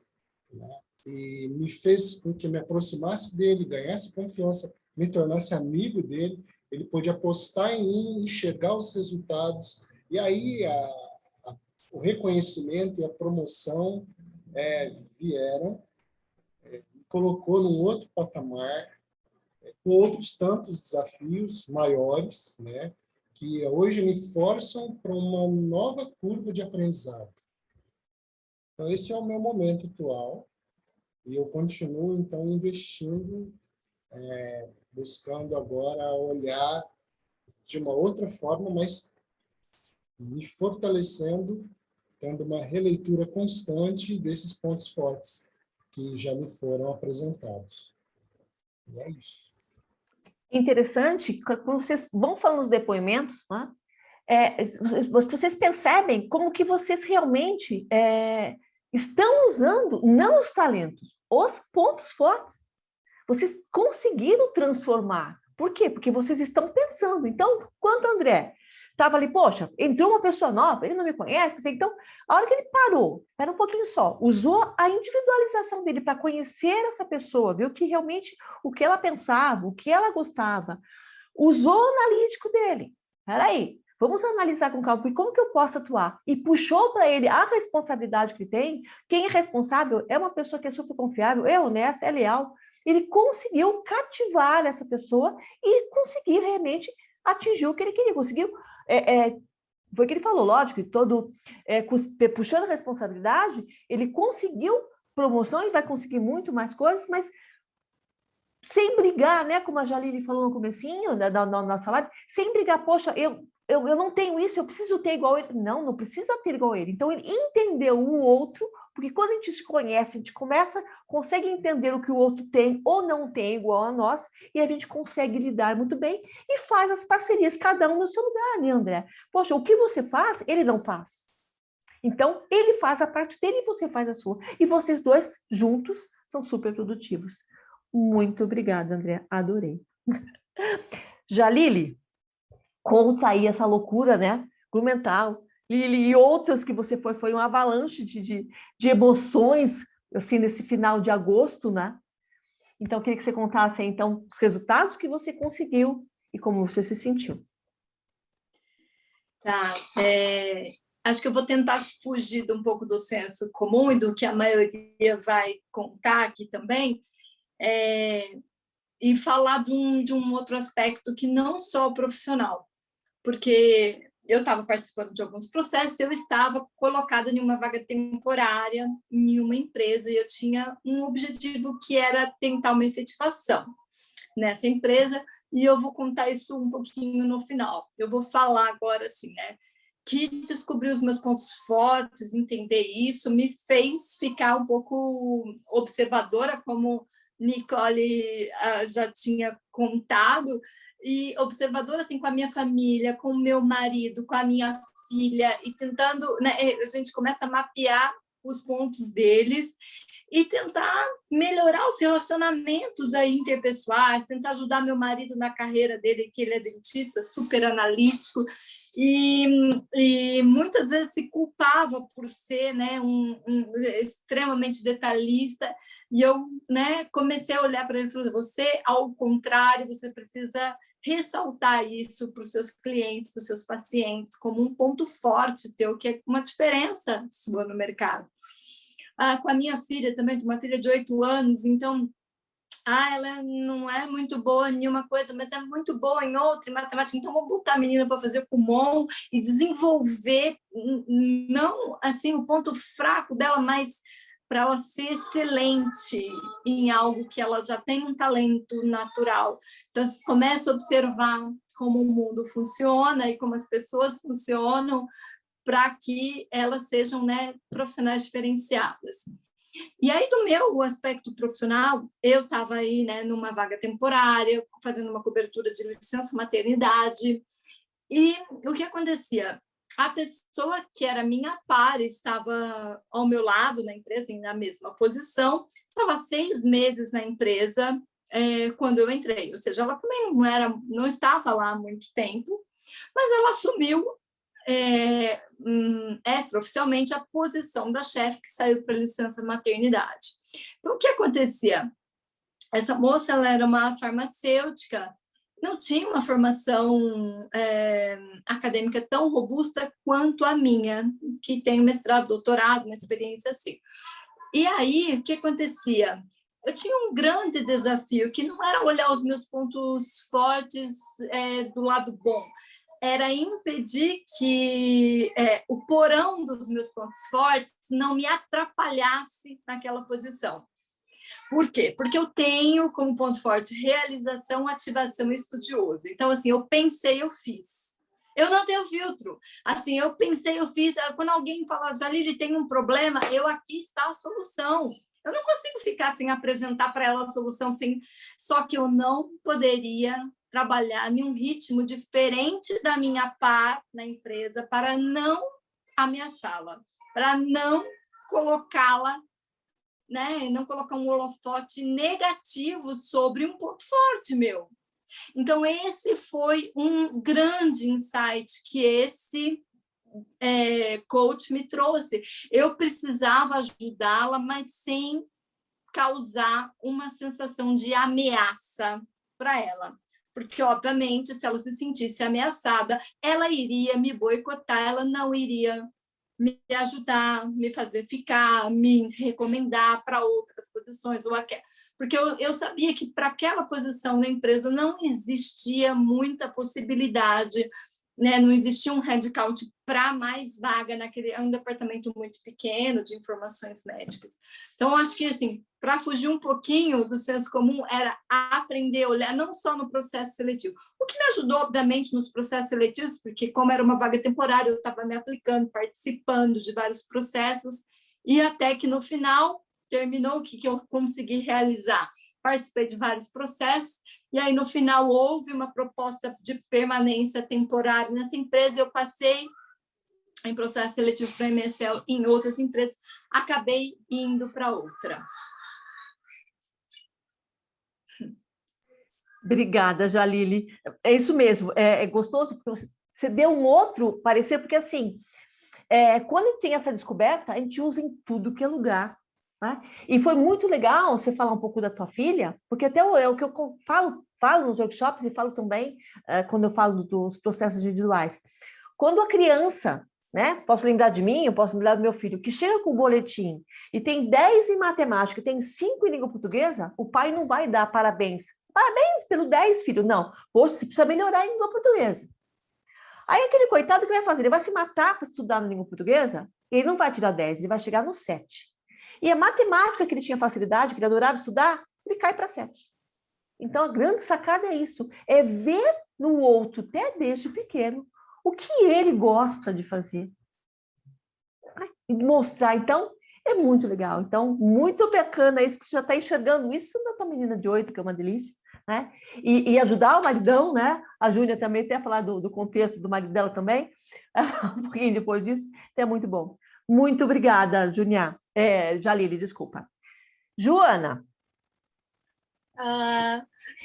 né? E me fez com que me aproximasse dele, ganhasse confiança, me tornasse amigo dele, ele pôde apostar em mim, enxergar os resultados, e aí o reconhecimento e a promoção vieram, me colocou num outro patamar, com outros tantos desafios maiores, né, que hoje me forçam para uma nova curva de aprendizado. Então, esse é o meu momento atual, e eu continuo, então, investindo, buscando agora olhar de uma outra forma, mas me fortalecendo, tendo uma releitura constante desses pontos fortes que já me foram apresentados. E é isso. Interessante, quando vocês vão falando os depoimentos, né? Vocês percebem como que vocês realmente estão usando não os talentos, os pontos fortes. Vocês conseguiram transformar. Por quê? Porque vocês estão pensando. Então, quando o André estava ali, poxa, entrou uma pessoa nova, ele não me conhece, então, a hora que ele parou, espera um pouquinho só, usou a individualização dele para conhecer essa pessoa, viu que realmente o que ela pensava, o que ela gostava, usou o analítico dele. Peraí, vamos analisar com calma, como que eu posso atuar? E puxou para ele a responsabilidade que tem. Quem é responsável é uma pessoa que é super confiável, é honesta, é leal. Ele conseguiu cativar essa pessoa e conseguir realmente atingir o que ele queria. Conseguiu, foi o que ele falou, lógico, puxando a responsabilidade, ele conseguiu promoção e vai conseguir muito mais coisas, mas sem brigar, né? Como a Jalili falou no comecinho da nossa live, sem brigar, poxa, eu não tenho isso, eu preciso ter igual ele. Não, não precisa ter igual ele. Então, ele entendeu o outro, porque quando a gente se conhece, a gente consegue entender o que o outro tem ou não tem igual a nós, e a gente consegue lidar muito bem e faz as parcerias, cada um no seu lugar, né, André? Poxa, o que você faz, ele não faz. Então, ele faz a parte dele e você faz a sua. E vocês dois, juntos, são super produtivos. Muito obrigada, André. Adorei. Jalili, conta aí essa loucura, né? Mental. E outras que você foi uma avalanche de emoções, assim, nesse final de agosto, né? Então, eu queria que você contasse, então, os resultados que você conseguiu e como você se sentiu. Tá. Acho que eu vou tentar fugir um pouco do senso comum e do que a maioria vai contar aqui também, e falar de um outro aspecto que não só o profissional, porque eu estava participando de alguns processos, eu estava colocada em uma vaga temporária em uma empresa e eu tinha um objetivo que era tentar uma efetivação nessa empresa, e eu vou contar isso um pouquinho no final. Eu vou falar agora assim, né? Que descobrir os meus pontos fortes, entender isso, me fez ficar um pouco observadora, como Nicole já tinha contado, e observadora assim com a minha família, com o meu marido, com a minha filha, e tentando, né, a gente começa a mapear os pontos deles e tentar melhorar os relacionamentos aí interpessoais, tentar ajudar meu marido na carreira dele, que ele é dentista, super analítico, e muitas vezes se culpava por ser, né, extremamente detalhista, e eu, né, comecei a olhar para ele e falei, você, ao contrário, você precisa ressaltar isso para os seus clientes, para os seus pacientes, como um ponto forte teu, que é uma diferença sua no mercado. Com a minha filha também, tenho uma filha de 8 anos, então, ela não é muito boa em uma coisa, mas é muito boa em outra, em matemática, então vamos botar a menina para fazer Kumon e desenvolver, não assim o ponto fraco dela, mas para ela ser excelente em algo que ela já tem um talento natural. Então, você começa a observar como o mundo funciona e como as pessoas funcionam para que elas sejam, né, profissionais diferenciadas. E aí, do meu aspecto profissional, eu estava aí, né, numa vaga temporária, fazendo uma cobertura de licença maternidade, e o que acontecia? A pessoa que era minha par estava ao meu lado na empresa, na mesma posição, estava 6 meses na empresa quando eu entrei, ou seja, ela também não estava lá há muito tempo, mas ela assumiu extraoficialmente a posição da chefe que saiu para licença maternidade. Então, o que acontecia? Essa moça, ela era uma farmacêutica, não tinha uma formação acadêmica tão robusta quanto a minha, que tem mestrado, doutorado, uma experiência assim. E aí, o que acontecia? Eu tinha um grande desafio, que não era olhar os meus pontos fortes do lado bom, era impedir que o porão dos meus pontos fortes não me atrapalhasse naquela posição. Por quê? Porque eu tenho como ponto forte realização, ativação e estudioso. Então, assim, eu pensei, eu fiz. Eu não tenho filtro. Assim, eu pensei, eu fiz. Quando alguém fala, Jalile, tem um problema, aqui está a solução. Eu não consigo ficar sem apresentar para ela a solução, só que eu não poderia trabalhar em um ritmo diferente da minha par na empresa para não ameaçá-la, para não colocá-la, né, não colocar um holofote negativo sobre um ponto forte meu. Então, esse foi um grande insight que esse coach me trouxe. Eu precisava ajudá-la, mas sem causar uma sensação de ameaça para ela. Porque, obviamente, se ela se sentisse ameaçada, ela iria me boicotar, ela não iria me ajudar, me fazer ficar, me recomendar para outras posições, porque eu sabia que para aquela posição na empresa não existia muita possibilidade, né? Não existia um headcount para mais vaga é um departamento muito pequeno de informações médicas. Então, acho que, assim, para fugir um pouquinho do senso comum, era aprender a olhar, não só no processo seletivo. O que me ajudou, obviamente, nos processos seletivos, porque como era uma vaga temporária, eu estava me aplicando, participando de vários processos, e até que no final terminou o que eu consegui realizar. Participei de vários processos, e aí no final houve uma proposta de permanência temporária nessa empresa, eu passei em processo seletivo para a MSL em outras empresas, acabei indo para outra. Obrigada, Jalile. É isso mesmo, é gostoso, porque você deu um outro parecer, porque assim, quando tem essa descoberta, a gente usa em tudo que é lugar. Né? E foi muito legal você falar um pouco da tua filha, porque até o que eu falo nos workshops e falo também quando eu falo dos processos individuais. Quando a criança, né, posso lembrar de mim, eu posso lembrar do meu filho, que chega com o boletim e tem 10 em matemática, tem 5 em língua portuguesa, o pai não vai dar parabéns. Parabéns pelo 10, filho. Não, poxa, você precisa melhorar em língua portuguesa. Aí aquele coitado, o que vai fazer? Ele vai se matar para estudar na língua portuguesa, e ele não vai tirar 10, ele vai chegar no 7. E a matemática que ele tinha facilidade, que ele adorava estudar, ele cai para 7. Então, a grande sacada é isso, é ver no outro, até desde pequeno, o que ele gosta de fazer. E mostrar, então, é muito legal. Então, muito bacana isso, que você já está enxergando isso na tua menina de 8, que é uma delícia, né? E ajudar o maridão, né? A Júlia também até falar do contexto do marido dela também, um pouquinho depois disso, então é muito bom. Muito obrigada, Júlia. Jalile, desculpa. Joana.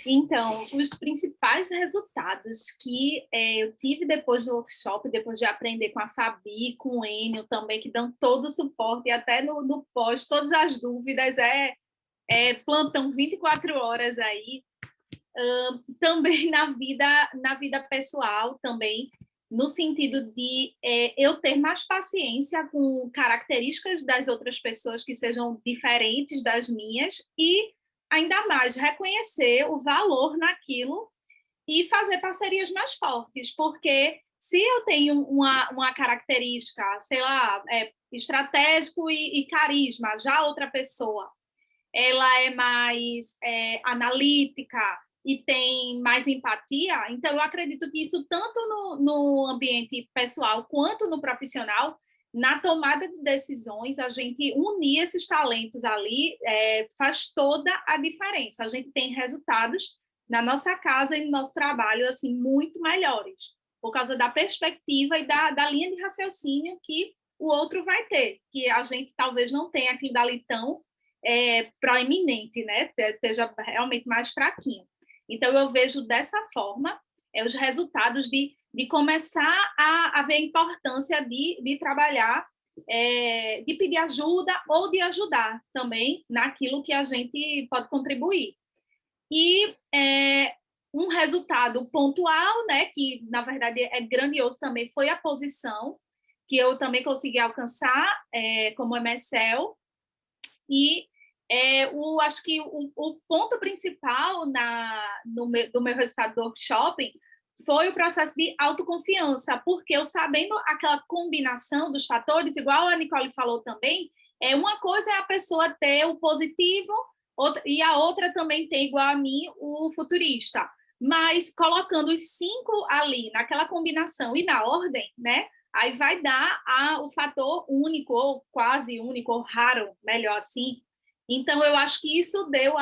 Então, os principais resultados que eu tive depois do workshop, depois de aprender com a Fabi, com o Enio também, que dão todo o suporte, e até no pós, todas as dúvidas, plantão 24 horas aí, também na vida pessoal também, no sentido de eu ter mais paciência com características das outras pessoas que sejam diferentes das minhas e ainda mais reconhecer o valor naquilo e fazer parcerias mais fortes, porque se eu tenho uma característica, sei lá, estratégico e carisma, já a outra pessoa, ela é mais analítica e tem mais empatia, então eu acredito que isso tanto no ambiente pessoal quanto no profissional, na tomada de decisões, a gente unir esses talentos ali faz toda a diferença. A gente tem resultados na nossa casa e no nosso trabalho assim, muito melhores, por causa da perspectiva e da linha de raciocínio que o outro vai ter, que a gente talvez não tenha aquilo dali tão proeminente, né? Esteja realmente mais fraquinho. Então, eu vejo dessa forma os resultados de começar a ver a importância de trabalhar, de pedir ajuda ou de ajudar também naquilo que a gente pode contribuir. E um resultado pontual, né, que, na verdade, é grandioso também, foi a posição que eu também consegui alcançar como MSL. E acho que o ponto principal do meu resultado do workshop foi o processo de autoconfiança, porque eu sabendo aquela combinação dos fatores, igual a Nicole falou também, uma coisa é a pessoa ter o positivo e a outra também tem, igual a mim, o futurista. Mas colocando os 5 ali, naquela combinação e na ordem, né? Aí vai dar o fator único, ou quase único, ou raro, melhor assim. Então, eu acho que isso deu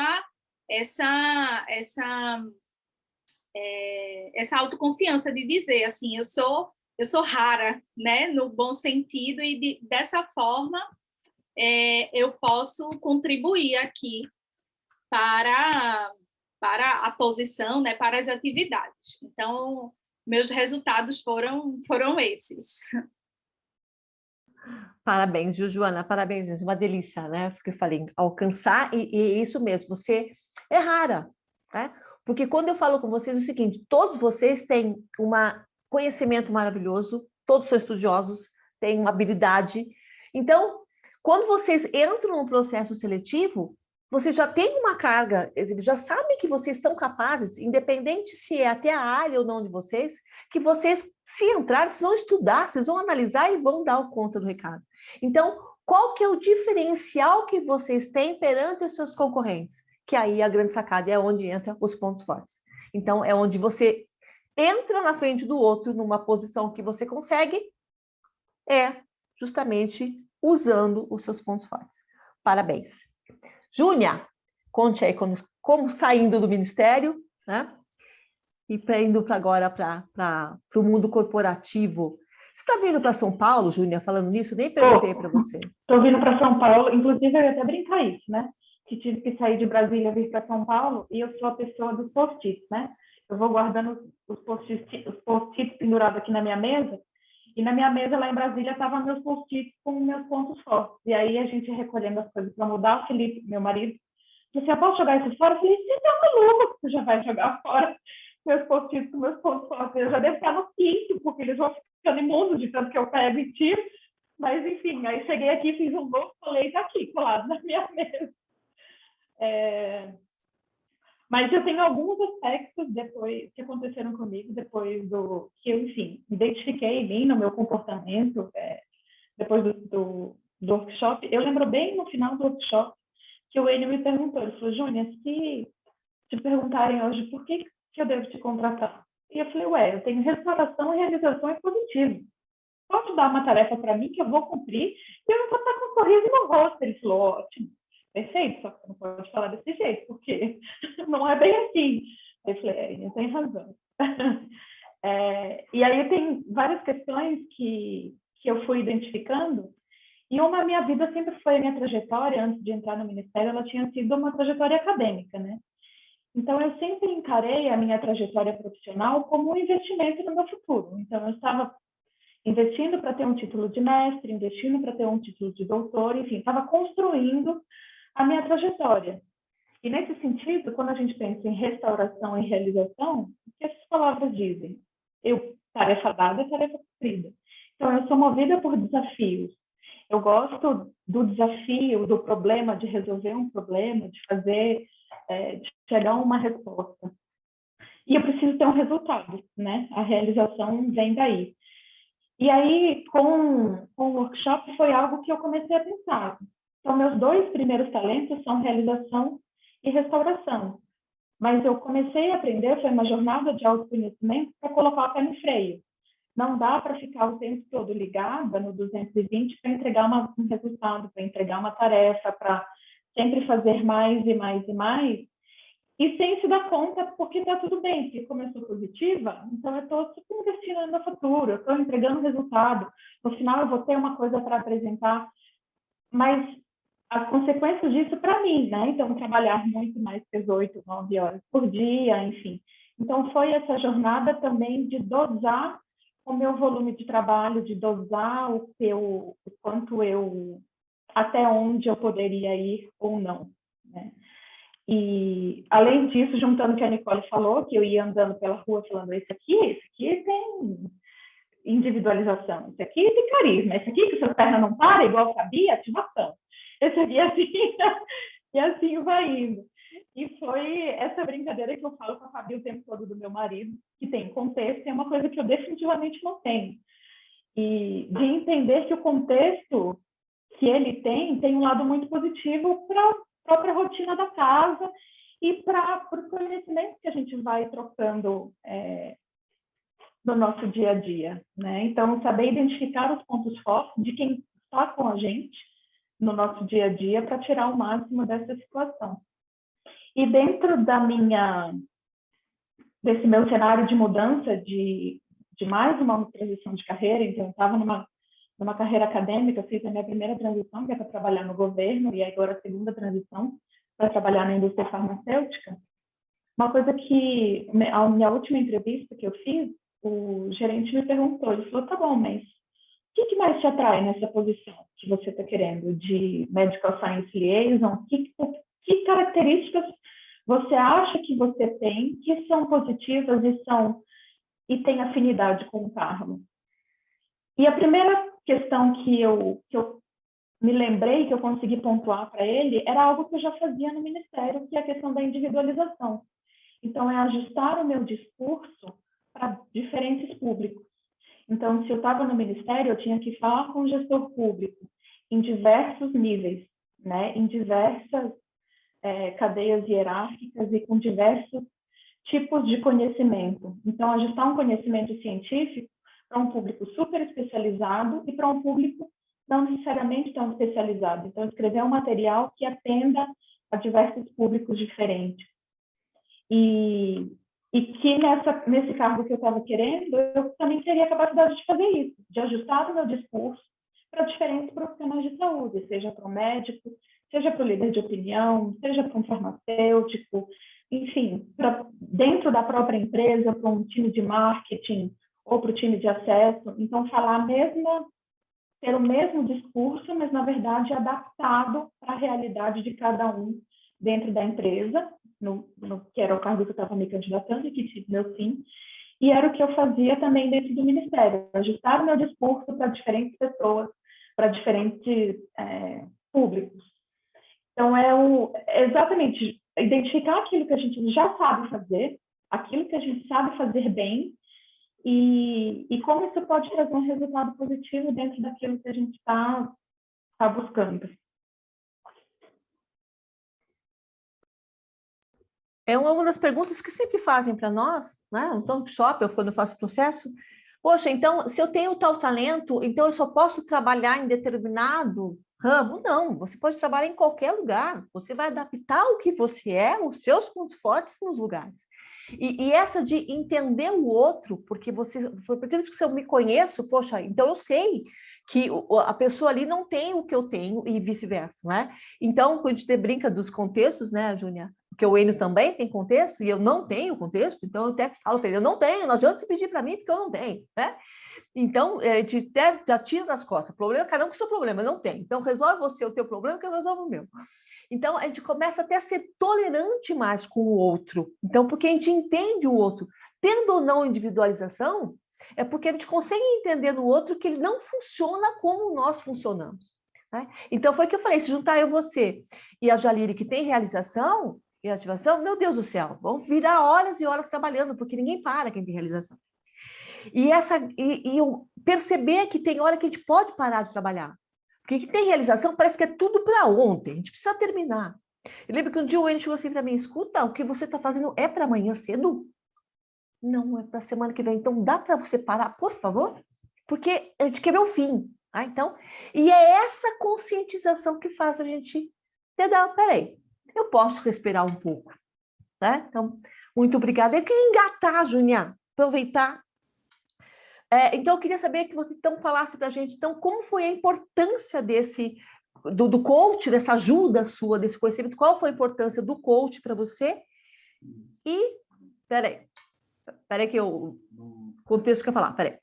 essa autoconfiança de dizer, assim, eu sou rara, né, no bom sentido, e dessa forma eu posso contribuir aqui para a posição, né, para as atividades. Então, meus resultados foram esses. Parabéns, Joana, parabéns mesmo, uma delícia, né? Porque eu falei, alcançar, e é isso mesmo, você é rara, né? Porque quando eu falo com vocês é o seguinte, todos vocês têm um conhecimento maravilhoso, todos são estudiosos, têm uma habilidade. Então, quando vocês entram no processo seletivo, vocês já têm uma carga, eles já sabem que vocês são capazes, independente se é até a área ou não de vocês, que vocês, se entrarem, vocês vão estudar, vocês vão analisar e vão dar conta do recado. Então, qual que é o diferencial que vocês têm perante os seus concorrentes? Que aí a grande sacada é onde entram os pontos fortes. Então, é onde você entra na frente do outro numa posição que você consegue, justamente usando os seus pontos fortes. Parabéns. Júnia, conte aí como saindo do ministério, né? E indo agora para o mundo corporativo. Você está vindo para São Paulo, Júnia, falando nisso? Nem perguntei para você. Estou vindo para São Paulo, inclusive eu ia até brincar isso, né? Que tive que sair de Brasília e vir para São Paulo, e eu sou a pessoa dos post-its, né? Eu vou guardando os post-its pendurados aqui na minha mesa, e na minha mesa lá em Brasília estavam meus post-its com meus pontos fortes. E aí a gente recolhendo as coisas para mudar, o Felipe, meu marido, disse, eu posso jogar isso fora? Eu falei, você tá maluco, você já vai jogar fora meus post-its com meus pontos fortes. Eu já devo estar no quinto, porque eles vão ficando imundos de tanto que eu pego e tiro. Mas, enfim, aí cheguei aqui, fiz um novo colete aqui, colado na minha mesa. Mas eu tenho alguns aspectos depois que aconteceram comigo, depois do que eu, enfim, identifiquei em mim, no meu comportamento, depois do workshop. Eu lembro bem no final do workshop que o Enio me perguntou, ele falou, Júnia, se te perguntarem hoje por que eu devo te contratar? E eu falei, eu tenho restauração e realização é positivo. Pode dar uma tarefa para mim que eu vou cumprir e eu não vou estar com um sorriso no rosto. Ele falou, ótimo. perfeito, só que você não pode falar desse jeito, porque não é bem assim. Aí eu falei, Enio, tem razão. E aí tem várias questões que eu fui identificando, e a minha vida sempre foi, a minha trajetória, antes de entrar no Ministério, ela tinha sido uma trajetória acadêmica, né? Então, eu sempre encarei a minha trajetória profissional como um investimento no meu futuro. Então, eu estava investindo para ter um título de mestre, investindo para ter um título de doutor, enfim, estava construindo a minha trajetória. E, nesse sentido, quando a gente pensa em restauração e realização, o que essas palavras dizem? Tarefa dada, tarefa cumprida. Então, eu sou movida por desafios. Eu gosto do desafio, do problema, de resolver um problema, de fazer, de chegar a uma resposta. E eu preciso ter um resultado, né? A realização vem daí. E aí, com o workshop, foi algo que eu comecei a pensar. Então, meus 2 primeiros talentos são realização e restauração. Mas eu comecei a aprender, foi uma jornada de autoconhecimento para colocar o pé no freio. Não dá para ficar o tempo todo ligada no 220 para entregar um resultado, para entregar uma tarefa, para sempre fazer mais e mais e mais, e sem se dar conta, porque está tudo bem, porque como eu sou positiva, então eu estou super investindo no meu futuro, eu estou entregando resultado, no final eu vou ter uma coisa para apresentar, mas as consequências disso para mim, né? Então, trabalhar muito mais que as 8, 9 horas por dia, enfim. Então, foi essa jornada também de dosar o meu volume de trabalho, de dosar até onde eu poderia ir ou não, né? E, além disso, juntando o que a Nicole falou, que eu ia andando pela rua falando, esse aqui tem individualização, esse aqui tem carisma, esse aqui que sua perna não para, igual sabia, ativação. Esse aqui assim, e assim vai indo. E foi essa brincadeira que eu falo com a Fabi o tempo todo do meu marido, que tem contexto, é uma coisa que eu definitivamente não tenho. E de entender que o contexto que ele tem um lado muito positivo para a própria rotina da casa e para o conhecimento que a gente vai trocando no nosso dia a dia, né? Então, saber identificar os pontos fortes de quem está com a gente no nosso dia a dia para tirar o máximo dessa situação. E dentro desse meu cenário de mudança, de mais uma transição de carreira, então eu estava numa carreira acadêmica, fiz a minha primeira transição, que é para trabalhar no governo, e agora a segunda transição, para trabalhar na indústria farmacêutica. Uma coisa que, a minha última entrevista que eu fiz, o gerente me perguntou, ele falou, tá bom, mas o que mais te atrai nessa posição que você está querendo, de Medical Science Liaison? Que características você acha que você tem que são positivas e têm afinidade com o cargo? E a primeira questão que eu me lembrei, que eu consegui pontuar para ele, era algo que eu já fazia no Ministério, que é a questão da individualização. Então, é ajustar o meu discurso para diferentes públicos. Então, se eu estava no Ministério, eu tinha que falar com o gestor público em diversos níveis, né? Em diversas cadeias hierárquicas e com diversos tipos de conhecimento. Então, ajustar um conhecimento científico para um público super especializado e para um público não necessariamente tão especializado. Então, escrever um material que atenda a diversos públicos diferentes. E que nesse cargo que eu estava querendo, eu também teria a capacidade de fazer isso, de ajustar o meu discurso para diferentes profissionais de saúde, seja para o médico, seja para o líder de opinião, seja para um farmacêutico, enfim, dentro da própria empresa, para um time de marketing ou para o time de acesso. Então, ter o mesmo discurso, mas, na verdade, adaptado para a realidade de cada um dentro da empresa, que era o cargo que eu estava me candidatando e que tive meu sim, e era o que eu fazia também dentro do Ministério, ajustar o meu discurso para diferentes pessoas, para diferentes públicos. Então, exatamente identificar aquilo que a gente já sabe fazer, aquilo que a gente sabe fazer bem, e como isso pode trazer um resultado positivo dentro daquilo que a gente está buscando. É uma das perguntas que sempre fazem para nós, né? No Talk Shop, ou quando eu faço o processo. Poxa, então, se eu tenho tal talento, então eu só posso trabalhar em determinado ramo, não. Você pode trabalhar em qualquer lugar. Você vai adaptar o que você é, os seus pontos fortes nos lugares. E essa de entender o outro, porque foi por que eu me conheço, poxa, então eu sei que a pessoa ali não tem o que eu tenho e vice-versa, né? Então, quando a gente brinca dos contextos, né, Júnia? Porque o Enio também tem contexto e eu não tenho contexto, então eu até falo para ele, eu não tenho, não adianta você pedir para mim porque eu não tenho, né? Então, até já tira das costas. Problema, cada um com o seu problema, eu não tenho. Então, resolve você o teu problema que eu resolvo o meu. Então, a gente começa até a ser tolerante mais com o outro. Então, porque a gente entende o outro. Tendo ou não individualização, é porque a gente consegue entender no outro que ele não funciona como nós funcionamos. Né? Então, foi o que eu falei, se juntar eu, você e a Jalire, que tem realização e ativação, meu Deus do céu, vão virar horas e horas trabalhando, porque ninguém para quem tem realização. E eu perceber que tem hora que a gente pode parar de trabalhar. Porque que tem realização, parece que é tudo para ontem, a gente precisa terminar. Eu lembro que um dia o Enio chegou assim para mim, escuta, o que você está fazendo é para amanhã cedo? Não, é para a semana que vem. Então, dá para você parar, por favor? Porque a gente quer ver o fim. Ah, então, e é essa conscientização que faz a gente entender, peraí, eu posso respirar um pouco. Né? Então, muito obrigada. Eu queria engatar, Júnia, aproveitar. Então, eu queria saber que você então falasse para a gente, então, como foi a importância do coach, dessa ajuda sua, desse conhecimento, qual foi a importância do coach para você? E, peraí que o contexto que eu falar, peraí.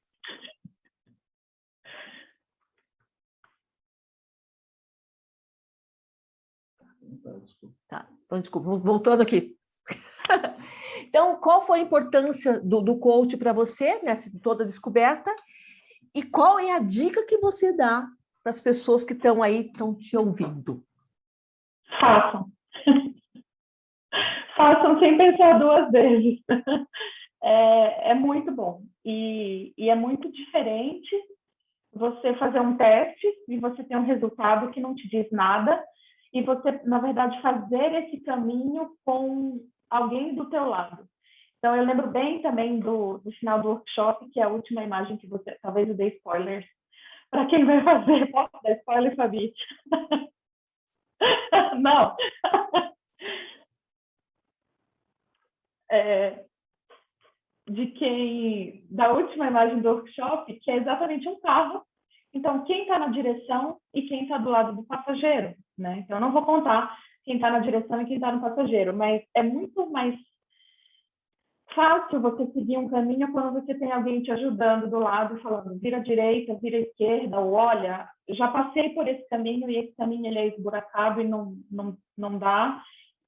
Tá, então, desculpa, voltando aqui. Então, qual foi a importância do coach para você, nessa toda descoberta? E qual é a dica que você dá para as pessoas que estão aí, estão te ouvindo? Façam. Façam sem pensar duas vezes. É muito bom. E é muito diferente você fazer um teste e você ter um resultado que não te diz nada e você, na verdade, fazer esse caminho com alguém do teu lado. Então, eu lembro bem também do final do workshop, que é a última imagem que você... Talvez eu dei spoilers para quem vai fazer. Posso dar spoiler, Fabi? Não. Da última imagem do workshop, que é exatamente um carro. Então, quem está na direção e quem está do lado do passageiro, né? Então, eu não vou contar quem está na direção e quem está no passageiro, mas é muito mais fácil você seguir um caminho quando você tem alguém te ajudando do lado, falando, vira à direita, vira à esquerda, ou olha, já passei por esse caminho e esse caminho ele é esburacado e não dá,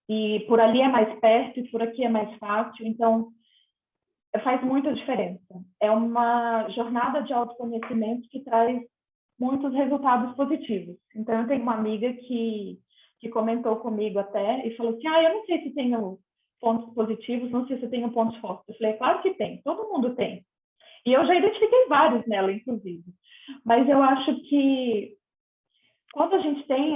e por ali é mais perto e por aqui é mais fácil, então faz muita diferença. É uma jornada de autoconhecimento que traz muitos resultados positivos. Então, eu tenho uma amiga que comentou comigo até e falou assim, eu não sei se tenho pontos positivos, não sei se tenho pontos fortes. Eu falei, claro que tem, todo mundo tem. E eu já identifiquei vários nela, inclusive. Mas eu acho que quando a gente tem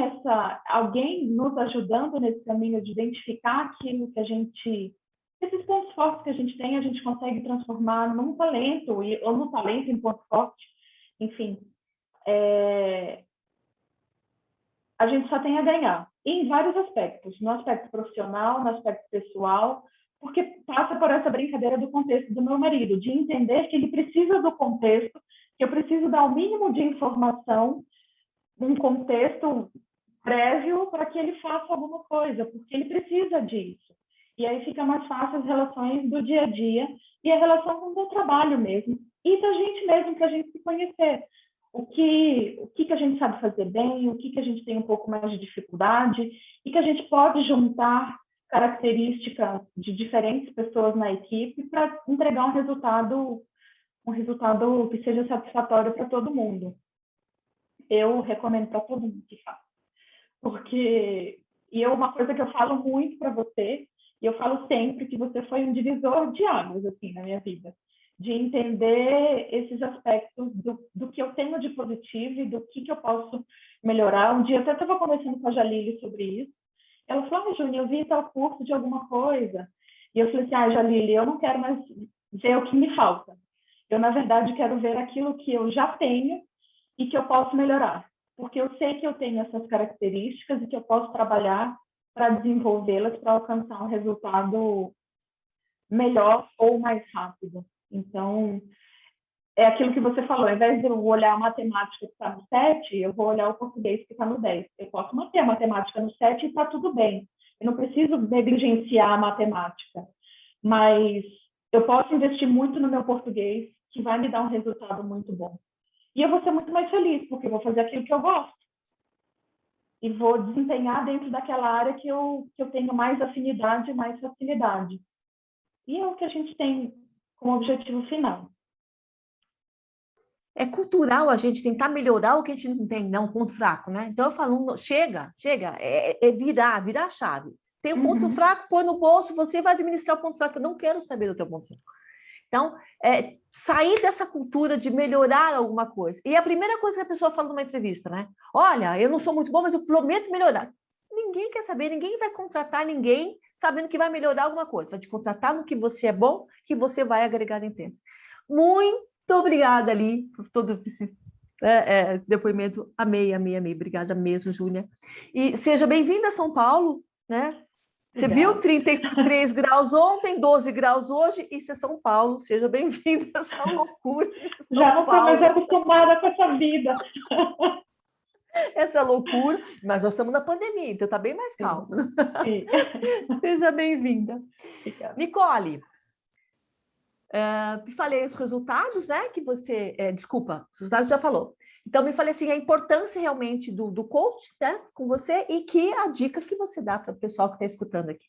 alguém nos ajudando nesse caminho de identificar aquilo que a gente... Esses pontos fortes que a gente consegue transformar num talento, ou no talento em ponto forte, enfim. A gente só tem a ganhar, em vários aspectos, no aspecto profissional, no aspecto pessoal, porque passa por essa brincadeira do contexto do meu marido, de entender que ele precisa do contexto, que eu preciso dar o mínimo de informação, um contexto prévio para que ele faça alguma coisa, porque ele precisa disso. E aí fica mais fácil as relações do dia a dia e a relação com o meu trabalho mesmo, e da gente mesmo, para a gente se conhecer. O que a gente sabe fazer bem, o que a gente tem um pouco mais de dificuldade, e que a gente pode juntar características de diferentes pessoas na equipe para entregar um resultado que seja satisfatório para todo mundo. Eu recomendo para todo mundo que faça. Uma coisa que eu falo muito para você, e eu falo sempre que você foi um divisor de águas assim, na minha vida, de entender esses aspectos do que eu tenho de positivo e do que eu posso melhorar. Um dia eu até estava conversando com a Jalile sobre isso. Ela falou, Júnia, eu vi tal curso de alguma coisa. E eu falei assim, Jalile, eu não quero mais ver o que me falta. Eu, na verdade, quero ver aquilo que eu já tenho e que eu posso melhorar. porque eu sei que eu tenho essas características e que eu posso trabalhar para desenvolvê-las, para alcançar um resultado melhor ou mais rápido. Então, é aquilo que você falou, ao invés de eu olhar a matemática que está no 7, eu vou olhar o português que está no 10. Eu posso manter a matemática no 7 e está tudo bem. Eu não preciso negligenciar a matemática, mas eu posso investir muito no meu português, que vai me dar um resultado muito bom. E eu vou ser muito mais feliz, porque eu vou fazer aquilo que eu gosto. E vou desempenhar dentro daquela área que eu tenho mais afinidade, mais facilidade. E é o que a gente tem como objetivo final. É cultural a gente tentar melhorar o que a gente não tem, não, ponto fraco, né? Então eu falo, chega, é virar a chave. Tem um ponto fraco, põe no bolso, você vai administrar o ponto fraco. Eu não quero saber do teu ponto fraco. Então, sair dessa cultura de melhorar alguma coisa. E a primeira coisa que a pessoa fala numa entrevista, né? Olha, eu não sou muito bom, mas eu prometo melhorar. Ninguém quer saber, ninguém vai contratar ninguém sabendo que vai melhorar alguma coisa. Vai te contratar no que você é bom, que você vai agregar na empresa. Muito obrigada, Ali, por todo esse depoimento. Amei. Obrigada mesmo, Júlia. E seja bem-vinda a São Paulo, né? Você viu 33 graus ontem, 12 graus hoje, isso é São Paulo. Seja bem-vinda a essa loucura. Já não estou mais acostumada com essa vida. Essa loucura, mas nós estamos na pandemia, então está bem mais calmo. Sim. Seja bem-vinda. Obrigada. Nicole, me falei os resultados, né? Que você. Desculpa, os resultados já falou. Então, me falei assim, a importância realmente do coach, né, com você, e que a dica que você dá para o pessoal que está escutando aqui.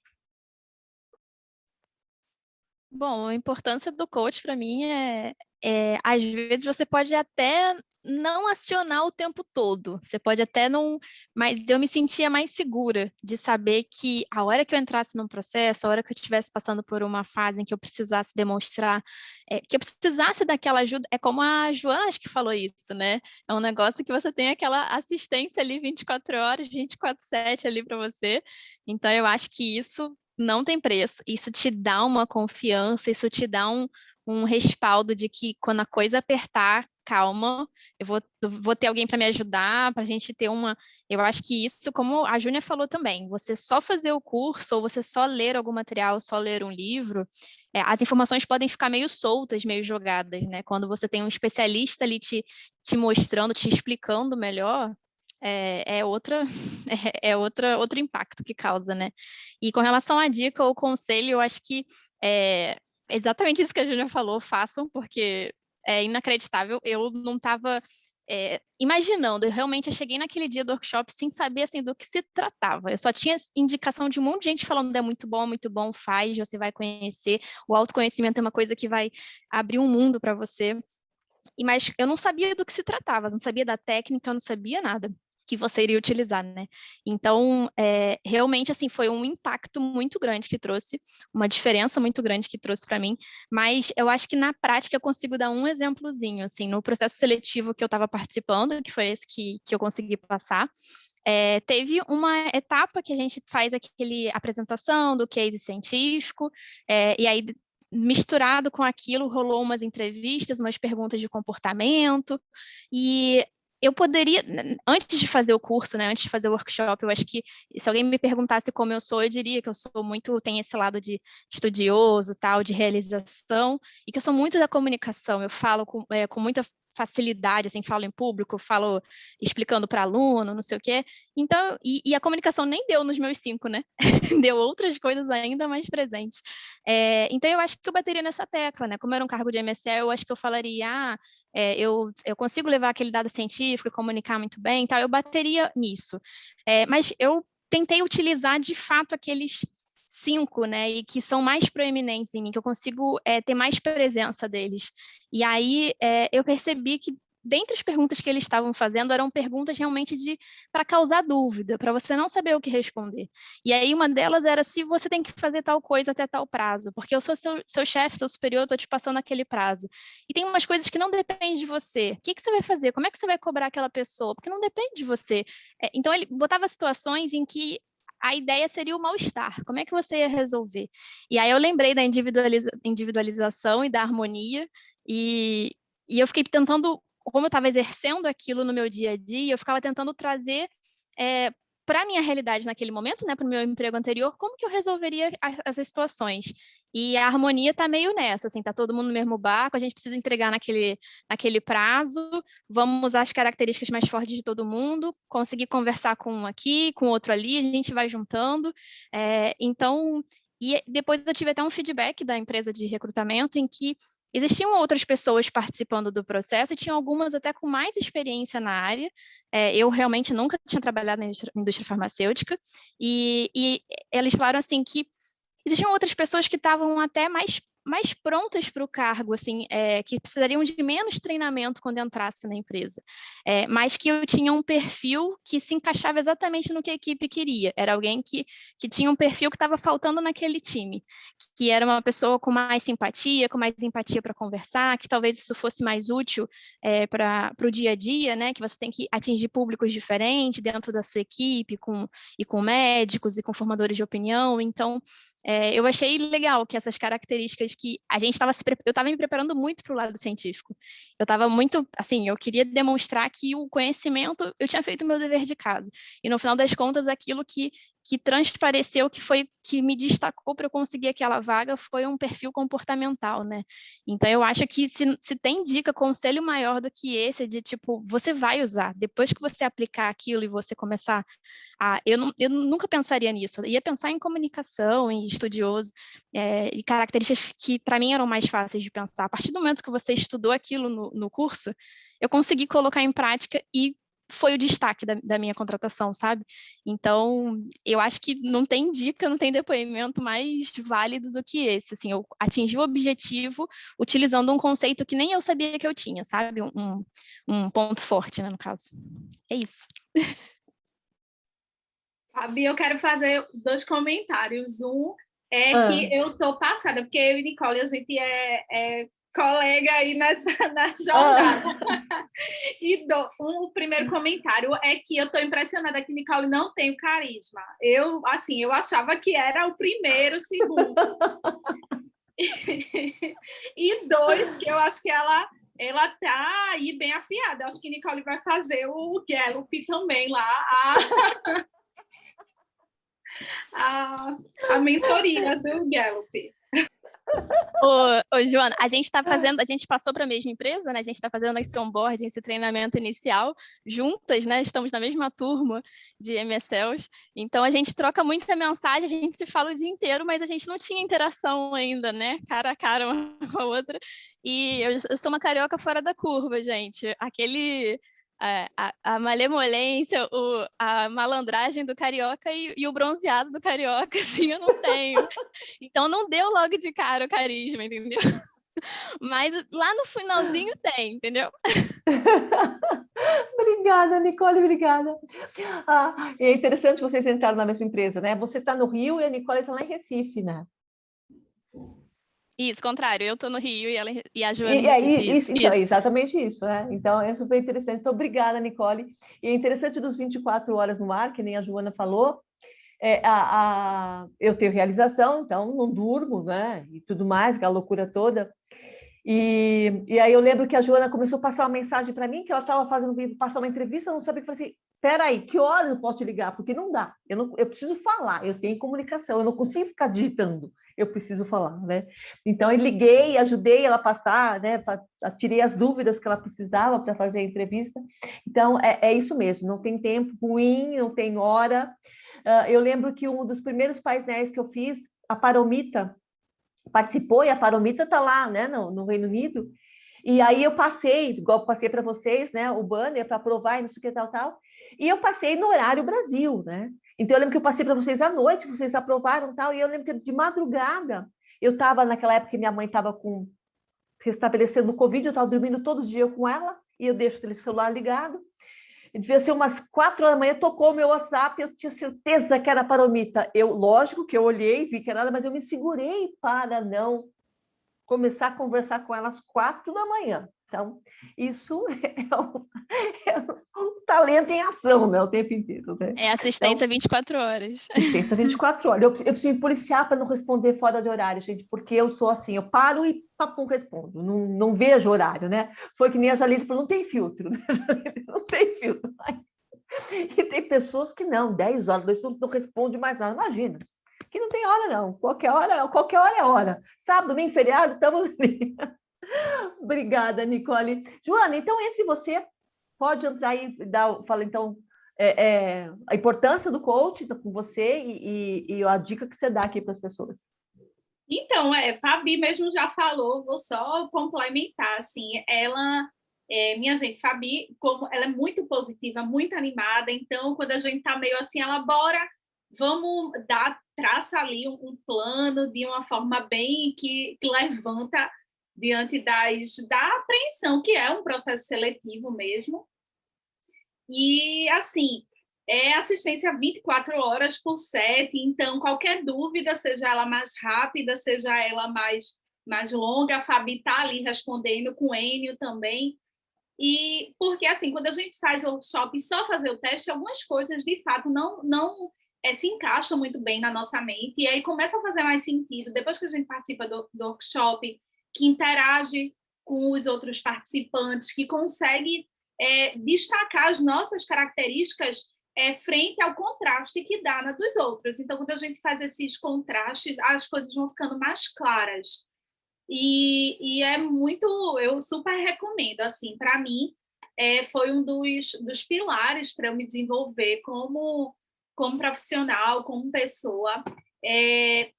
Bom, a importância do coach para mim às vezes você pode até não acionar o tempo todo, você pode até não, mas eu me sentia mais segura de saber que a hora que eu entrasse num processo, a hora que eu estivesse passando por uma fase em que eu precisasse demonstrar, que eu precisasse daquela ajuda, é como a Joana acho que falou isso, né? É um negócio que você tem aquela assistência ali 24 horas, 24/7 ali para você, então eu acho que isso não tem preço, isso te dá uma confiança, isso te dá um respaldo de que quando a coisa apertar, calma, eu vou ter alguém para me ajudar, para a gente ter uma... Eu acho que isso, como a Júnia falou também, você só fazer o curso, ou você só ler algum material, só ler um livro, as informações podem ficar meio soltas, meio jogadas, né? Quando você tem um especialista ali te mostrando, te explicando melhor, outro impacto que causa, né? E com relação à dica ou conselho, eu acho que exatamente isso que a Júlia falou, façam, porque é inacreditável. Eu não estava imaginando, eu cheguei naquele dia do workshop sem saber assim, do que se tratava. Eu só tinha indicação de um monte de gente falando é muito bom, faz, você vai conhecer. O autoconhecimento é uma coisa que vai abrir um mundo para você. Mas eu não sabia do que se tratava, não sabia da técnica, eu não sabia nada que você iria utilizar, né? Então, realmente, assim, foi um impacto muito grande que trouxe, uma diferença muito grande que trouxe para mim, mas eu acho que na prática eu consigo dar um exemplozinho, assim, no processo seletivo que eu estava participando, que foi esse que eu consegui passar, teve uma etapa que a gente faz aquele apresentação do case científico, e aí misturado com aquilo, rolou umas entrevistas, umas perguntas de comportamento, e eu poderia, antes de fazer o curso, né, antes de fazer o workshop, eu acho que se alguém me perguntasse como eu sou, eu diria que eu sou muito, tem esse lado de estudioso, tal, de realização, e que eu sou muito da comunicação, eu falo com muita facilidade, assim, falo em público, falo explicando para aluno, não sei o quê. Então, e a comunicação nem deu nos meus 5, né? Deu outras coisas ainda mais presentes. Então, eu acho que eu bateria nessa tecla, né? Como era um cargo de MSL, eu acho que eu falaria, eu consigo levar aquele dado científico e comunicar muito bem, tal, eu bateria nisso. Mas eu tentei utilizar, de fato, aqueles 5, né, e que são mais proeminentes em mim, que eu consigo ter mais presença deles. E aí eu percebi que, dentre as perguntas que eles estavam fazendo, eram perguntas realmente para causar dúvida, para você não saber o que responder. E aí uma delas era se você tem que fazer tal coisa até tal prazo, porque eu sou seu chefe, seu superior, estou te passando aquele prazo. E tem umas coisas que não dependem de você. O que você vai fazer? Como é que você vai cobrar aquela pessoa? Porque não depende de você. Então ele botava situações em que a ideia seria o mal-estar, como é que você ia resolver? E aí eu lembrei da individualização e da harmonia, e eu fiquei tentando como eu estava exercendo aquilo no meu dia a dia, eu ficava tentando trazer para a minha realidade naquele momento, né, para o meu emprego anterior, como que eu resolveria essas situações. E a harmonia está meio nessa, assim, está todo mundo no mesmo barco, a gente precisa entregar naquele prazo, vamos usar as características mais fortes de todo mundo, conseguir conversar com um aqui, com outro ali, a gente vai juntando. Então, e depois eu tive até um feedback da empresa de recrutamento em que existiam outras pessoas participando do processo e tinham algumas até com mais experiência na área. Eu realmente nunca tinha trabalhado na indústria farmacêutica e eles falaram assim que existiam outras pessoas que estavam até mais prontas para o cargo, assim, que precisariam de menos treinamento quando entrasse na empresa, mas que eu tinha um perfil que se encaixava exatamente no que a equipe queria. Era alguém que tinha um perfil que estava faltando naquele time, que era uma pessoa com mais empatia para conversar, que talvez isso fosse mais útil para o dia a dia, né? Que você tem que atingir públicos diferentes dentro da sua equipe, com médicos e com formadores de opinião. Então, eu achei legal que essas características que a gente eu estava me preparando muito para o lado científico. Eu estava muito, assim, eu queria demonstrar que o conhecimento, eu tinha feito o meu dever de casa. E no final das contas, aquilo que transpareceu, que me destacou para eu conseguir aquela vaga foi um perfil comportamental, né? Então, eu acho que se tem dica, conselho maior do que esse, de tipo, você vai usar, depois que você aplicar aquilo e você começar eu nunca pensaria nisso, eu ia pensar em comunicação, em estudioso, e características que para mim eram mais fáceis de pensar. A partir do momento que você estudou aquilo no curso, eu consegui colocar em prática e foi o destaque da minha contratação, sabe? Então, eu acho que não tem dica, não tem depoimento mais válido do que esse. Assim, eu atingi o objetivo utilizando um conceito que nem eu sabia que eu tinha, sabe? Um ponto forte, né, no caso. É isso. Fabi, eu quero fazer 2 comentários. Um é que eu tô passada, porque eu e Nicole, a gente é colega aí na jornada. E o primeiro comentário é que eu tô impressionada que Nicole não tem o carisma. Eu achava que era o primeiro, o segundo. E 2, que eu acho que ela tá aí bem afiada. Eu acho que Nicole vai fazer o Gallup também lá, a mentoria do Gallup. Ô, Joana, a gente passou para a mesma empresa, né? A gente está fazendo esse onboarding, esse treinamento inicial juntas, né? Estamos na mesma turma de MSLs, então a gente troca muita mensagem, a gente se fala o dia inteiro, mas a gente não tinha interação ainda, né? Cara a cara uma com a outra. E eu sou uma carioca fora da curva, gente. A malemolência, a malandragem do carioca e o bronzeado do carioca, assim, eu não tenho. Então, não deu logo de cara o carisma, entendeu? Mas lá no finalzinho tem, entendeu? Obrigada, Nicole, obrigada. É interessante vocês entrarem na mesma empresa, né? Você está no Rio e a Nicole está lá em Recife, né? Isso, contrário, eu estou no Rio e a Joana em Recife. Isso. Então, é exatamente isso, né? Então, é super interessante. Então, obrigada, Nicole. E é interessante dos 24 horas no ar, que nem a Joana falou, eu tenho realização, então não durmo, né? E tudo mais, aquela loucura toda. E aí eu lembro que a Joana começou a passar uma mensagem para mim, que ela estava passar uma entrevista, eu não sabia, que eu falei assim, peraí, que horas eu posso te ligar? Porque não dá, eu preciso falar, eu tenho comunicação, eu não consigo ficar digitando, eu preciso falar, né? Então eu liguei, ajudei ela a passar, né? Tirei as dúvidas que ela precisava para fazer a entrevista. Então é isso mesmo, não tem tempo ruim, não tem hora. Eu lembro que um dos primeiros painéis que eu fiz, a Paromita participou, e a Paromita está lá, né, no Reino Unido, e aí eu passei, igual passei para vocês, né, o banner para aprovar e não sei o que, tal, e eu passei no horário Brasil, né, então eu lembro que eu passei para vocês à noite, vocês aprovaram, tal, e eu lembro que de madrugada, eu estava naquela época que minha mãe estava restabelecendo o Covid, eu estava dormindo todo dia com ela, e eu deixo o celular ligado, devia ser umas 4 horas da manhã, tocou o meu WhatsApp, eu tinha certeza que era a Paromita. Lógico que eu olhei, vi que era ela, mas eu me segurei para não começar a conversar com ela às 4 da manhã. Então, isso é um talento em ação, né, o tempo inteiro. Né? É assistência Então, 24 horas. assistência 24 horas. Eu preciso me policiar para não responder fora de horário, gente, porque eu sou assim, eu paro e papum, respondo, não vejo horário, né? Foi que nem a Jalile falou, não tem filtro, né? Não tem filtro. E tem pessoas que não, 10 horas, não responde mais nada, imagina. Que não tem hora, não. Qualquer hora é hora. Sábado, domingo, feriado, estamos ali. Obrigada, Nicole. Joana, então, entre você, pode entrar e fala, então, a importância do coach com você e a dica que você dá aqui para as pessoas. Então, Fabi mesmo já falou, vou só complementar, assim, minha gente, Fabi, como ela é muito positiva, muito animada, então, quando a gente está meio assim, ela, bora, vamos traça ali um plano de uma forma bem que levanta diante da apreensão, que é um processo seletivo mesmo. E, assim, é assistência 24 horas por 7, então qualquer dúvida, seja ela mais rápida, seja ela mais longa, a Fabi está ali respondendo com o Enio também. E porque, assim, quando a gente faz o workshop e só fazer o teste, algumas coisas, de fato, não se encaixam muito bem na nossa mente, e aí começa a fazer mais sentido, depois que a gente participa do workshop, que interage com os outros participantes, que consegue destacar as nossas características frente ao contraste que dá na dos outros. Então, quando a gente faz esses contrastes, as coisas vão ficando mais claras. E é muito, eu super recomendo, assim, para mim, foi um dos pilares para eu me desenvolver como profissional, como pessoa.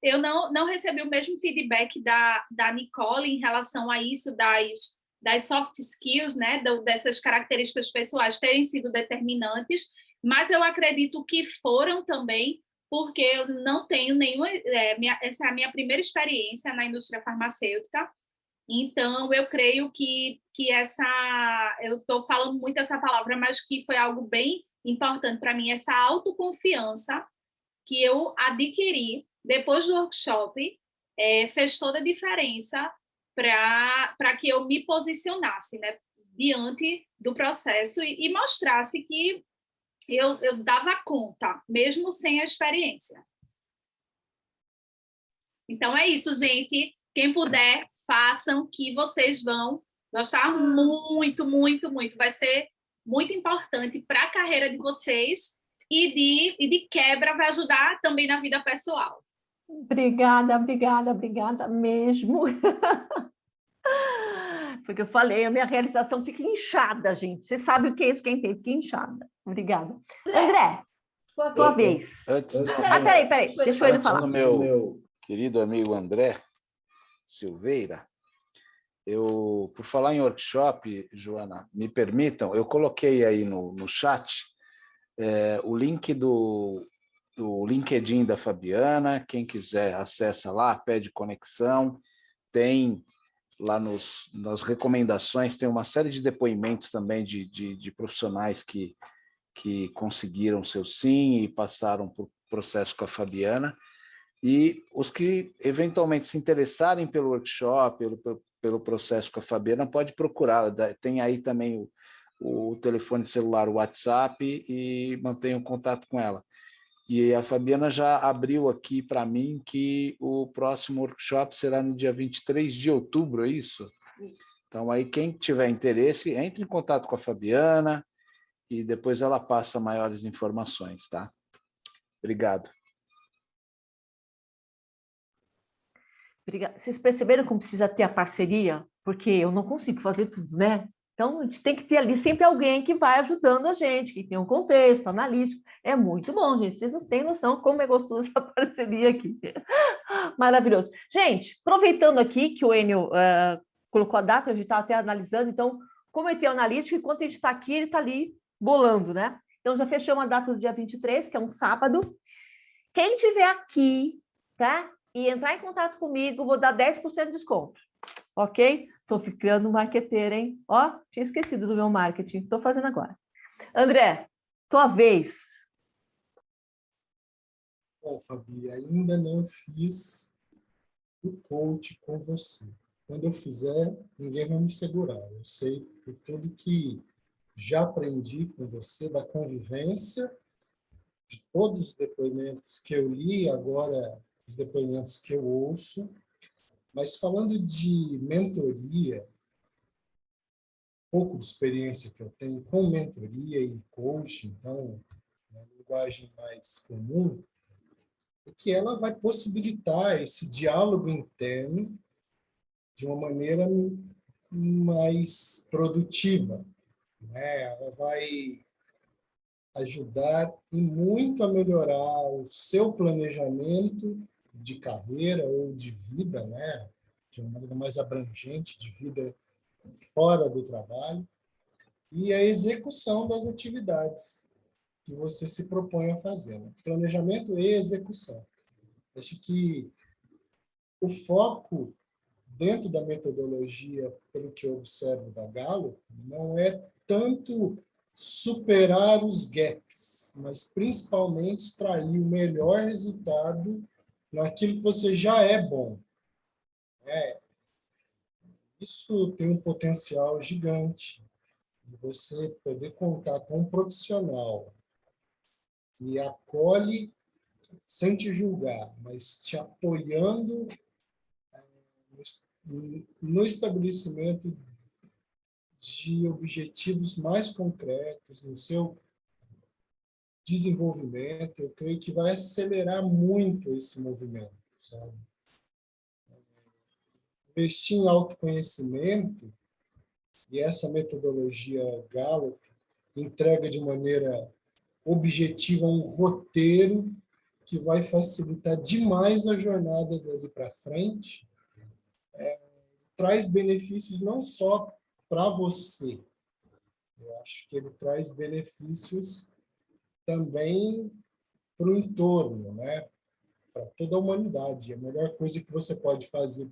Eu não recebi o mesmo feedback da Nicole em relação a isso, das soft skills, né, dessas características pessoais terem sido determinantes, mas eu acredito que foram também, porque eu não tenho nenhuma... essa é a minha primeira experiência na indústria farmacêutica, então eu creio que essa... Eu estou falando muito essa palavra, mas que foi algo bem importante para mim, essa autoconfiança que eu adquiri depois do workshop, fez toda a diferença para que eu me posicionasse, né, diante do processo e mostrasse que eu dava conta, mesmo sem a experiência. Então, é isso, gente. Quem puder, façam, que vocês vão gostar muito, muito, muito. Vai ser muito importante para a carreira de vocês e de quebra, vai ajudar também na vida pessoal. Obrigada mesmo. Porque eu falei, a minha realização fica inchada, gente. Você sabe o que é isso, quem tem, fica inchada. Obrigada. André, tua vez. Peraí, deixa eu falar. O meu querido amigo André Silveira, por falar em workshop, Joana, me permitam, eu coloquei aí no chat o link do LinkedIn da Fabiana, quem quiser acessa lá, pede conexão, tem lá nas recomendações, tem uma série de depoimentos também de profissionais que conseguiram seu sim e passaram por processo com a Fabiana, e os que eventualmente se interessarem pelo workshop, pelo processo com a Fabiana, pode procurar, tem aí também o telefone celular, o WhatsApp, e mantenham contato com ela. E a Fabiana já abriu aqui para mim que o próximo workshop será no dia 23 de outubro, é isso? Então, aí quem tiver interesse, entre em contato com a Fabiana e depois ela passa maiores informações, tá? Obrigado. Obrigada. Vocês perceberam como precisa ter a parceria? Porque eu não consigo fazer tudo, né? Então, a gente tem que ter ali sempre alguém que vai ajudando a gente, que tem um contexto analítico. É muito bom, gente. Vocês não têm noção como é gostoso essa parceria aqui. Maravilhoso. Gente, aproveitando aqui que o Enio colocou a data, a gente está até analisando, então, como é analítico, enquanto a gente está aqui, ele está ali bolando, né? Então, já fechamos a data do dia 23, que é um sábado. Quem tiver aqui, tá? E entrar em contato comigo, vou dar 10% de desconto. Ok? Estou ficando marqueteira, hein? Ó, tinha esquecido do meu marketing. Estou fazendo agora. André, tua vez. Bom, Fabi, ainda não fiz o coach com você. quando eu fizer, ninguém vai me segurar. Eu sei por tudo que já aprendi com você, da convivência, de todos os depoimentos que eu li, agora os depoimentos que eu ouço. Mas falando de mentoria, pouco de experiência que eu tenho com mentoria e coaching, então, na linguagem mais comum, é que ela vai possibilitar esse diálogo interno de uma maneira mais produtiva, né? Ela vai ajudar e muito a melhorar o seu planejamento de carreira ou de vida, né? De uma maneira mais abrangente, de vida fora do trabalho, e a execução das atividades que você se propõe a fazer, né? Planejamento e execução. Acho que o foco dentro da metodologia, pelo que eu observo da Gallup, não é tanto superar os gaps, mas principalmente extrair o melhor resultado naquilo que você já é bom. Isso tem um potencial gigante de você poder contar com um profissional que acolhe sem te julgar, mas te apoiando no estabelecimento de objetivos mais concretos no seu desenvolvimento. Eu creio que vai acelerar muito esse movimento, sabe? Investir em autoconhecimento, e essa metodologia Gallup entrega de maneira objetiva um roteiro que vai facilitar demais a jornada dali para frente, traz benefícios não só para você, eu acho que ele traz benefícios também para o entorno, né? Para toda a humanidade. A melhor coisa que você pode fazer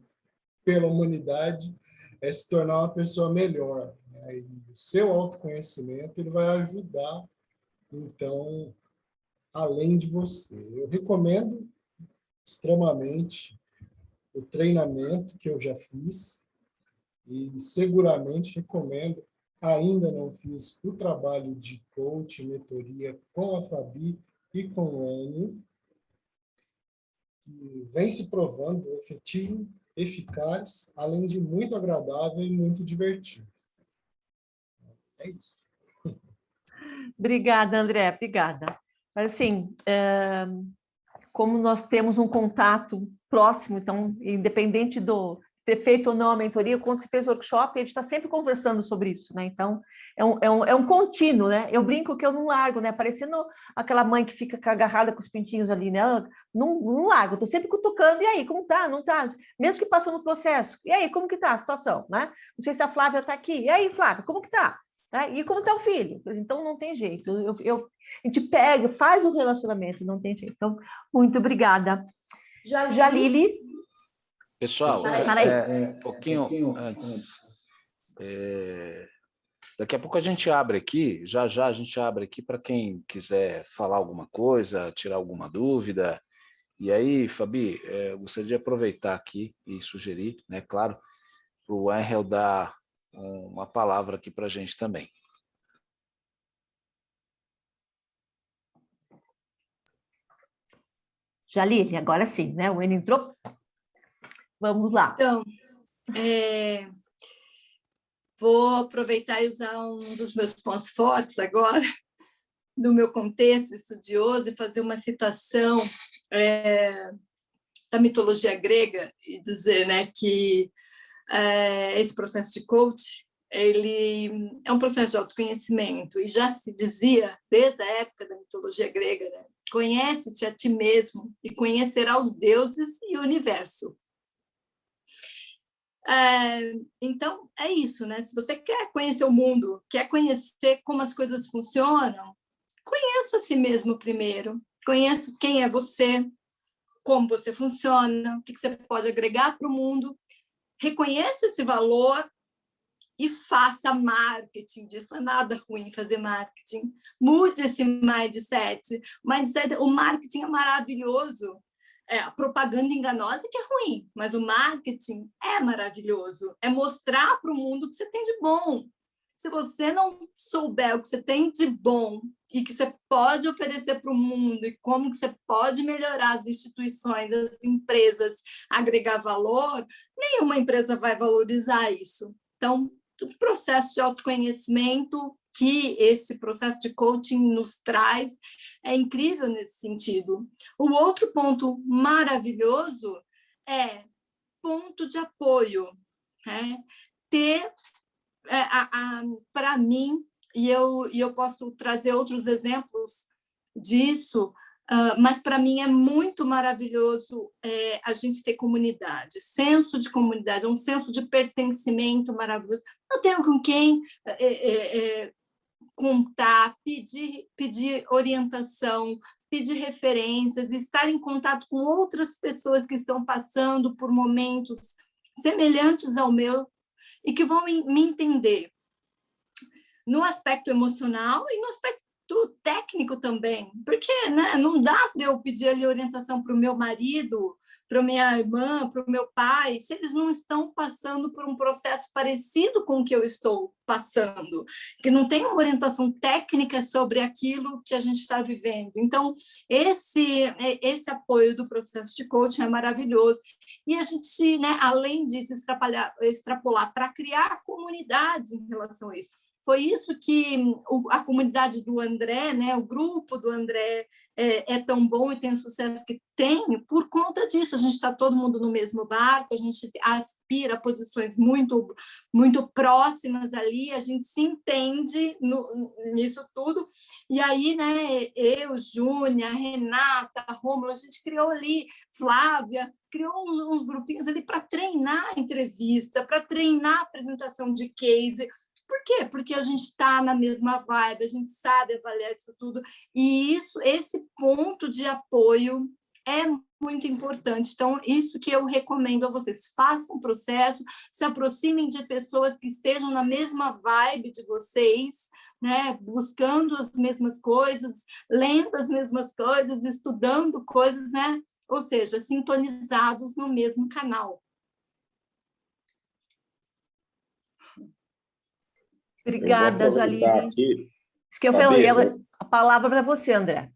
pela humanidade é se tornar uma pessoa melhor, né? E o seu autoconhecimento ele vai ajudar, então, além de você. Eu recomendo extremamente o treinamento que eu já fiz e seguramente recomendo, ainda não fiz o trabalho de coach, mentoria com a Fabi e com o Enio, que vem se provando efetivo, eficaz, além de muito agradável e muito divertido. É isso. Obrigada, André, obrigada. Mas, assim, como nós temos um contato próximo, então, independente do ter feito ou não a mentoria, quando se fez o workshop, a gente está sempre conversando sobre isso, né? Então, é um contínuo, né? Eu brinco que eu não largo, né? Parecendo aquela mãe que fica agarrada com os pintinhos ali, né? Não largo, estou sempre cutucando, e aí, como tá? Não tá? Mesmo que passou no processo, e aí, como que tá a situação, né? Não sei se a Flávia está aqui, e aí, Flávia, como que tá? E como está o filho? Então, não tem jeito. A gente pega, faz o relacionamento, não tem jeito. Então, muito obrigada. Jalili. Pessoal, um pouquinho antes. Daqui a pouco a gente abre aqui, já a gente abre aqui para quem quiser falar alguma coisa, tirar alguma dúvida. E aí, Fabi, eu gostaria de aproveitar aqui e sugerir, né, claro, para o Angel dar uma palavra aqui para a gente também. Jalili, agora sim, né? O Enio entrou. Vamos lá. Então, vou aproveitar e usar um dos meus pontos fortes agora, do meu contexto estudioso, e fazer uma citação da mitologia grega e dizer, né, que esse processo de coach ele é um processo de autoconhecimento, e já se dizia desde a época da mitologia grega, né, conhece-te a ti mesmo e conhecerá os deuses e o universo. Então, é isso, né? Se você quer conhecer o mundo, quer conhecer como as coisas funcionam, conheça a si mesmo primeiro, conheça quem é você, como você funciona, o que você pode agregar para o mundo, reconheça esse valor e faça marketing disso. Não é nada ruim fazer marketing. Mude esse mindset. O marketing é maravilhoso. a propaganda enganosa que é ruim, mas o marketing é maravilhoso. É mostrar para o mundo o que você tem de bom. Se você não souber o que você tem de bom e que você pode oferecer para o mundo e como que você pode melhorar as instituições, as empresas, agregar valor, nenhuma empresa vai valorizar isso. Então, o processo de autoconhecimento que esse processo de coaching nos traz é incrível nesse sentido. O outro ponto maravilhoso é ponto de apoio, né? Ter para mim, e eu posso trazer outros exemplos disso, mas para mim é muito maravilhoso a gente ter comunidade, senso de comunidade, um senso de pertencimento maravilhoso. Eu tenho com quem contar, pedir orientação, pedir referências, estar em contato com outras pessoas que estão passando por momentos semelhantes ao meu, e que vão me entender no aspecto emocional e no aspecto técnico também, porque, né, não dá para eu pedir ali orientação para o meu marido, para minha irmã, para o meu pai, se eles não estão passando por um processo parecido com o que eu estou passando, que não tem uma orientação técnica sobre aquilo que a gente está vivendo. Então, esse apoio do processo de coaching é maravilhoso. E a gente, né, além disso, extrapolar para criar comunidades em relação a isso. Foi isso que a comunidade do André, né, o grupo do André é tão bom e tem o sucesso que tem por conta disso. A gente está todo mundo no mesmo barco, a gente aspira a posições muito, muito próximas ali, a gente se entende nisso tudo. E aí, né, eu, Júnia, Renata, Rômulo, a gente criou ali, Flávia, criou uns grupinhos ali para treinar a entrevista, para treinar a apresentação de case. Por quê? Porque a gente está na mesma vibe, a gente sabe avaliar isso tudo, e esse ponto de apoio é muito importante. Então, isso que eu recomendo a vocês. Façam um processo, se aproximem de pessoas que estejam na mesma vibe de vocês, né? Buscando as mesmas coisas, lendo as mesmas coisas, estudando coisas, né? Ou seja, sintonizados no mesmo canal. Obrigada, Jalile. Acho que eu Fabi, falei a palavra para você, André.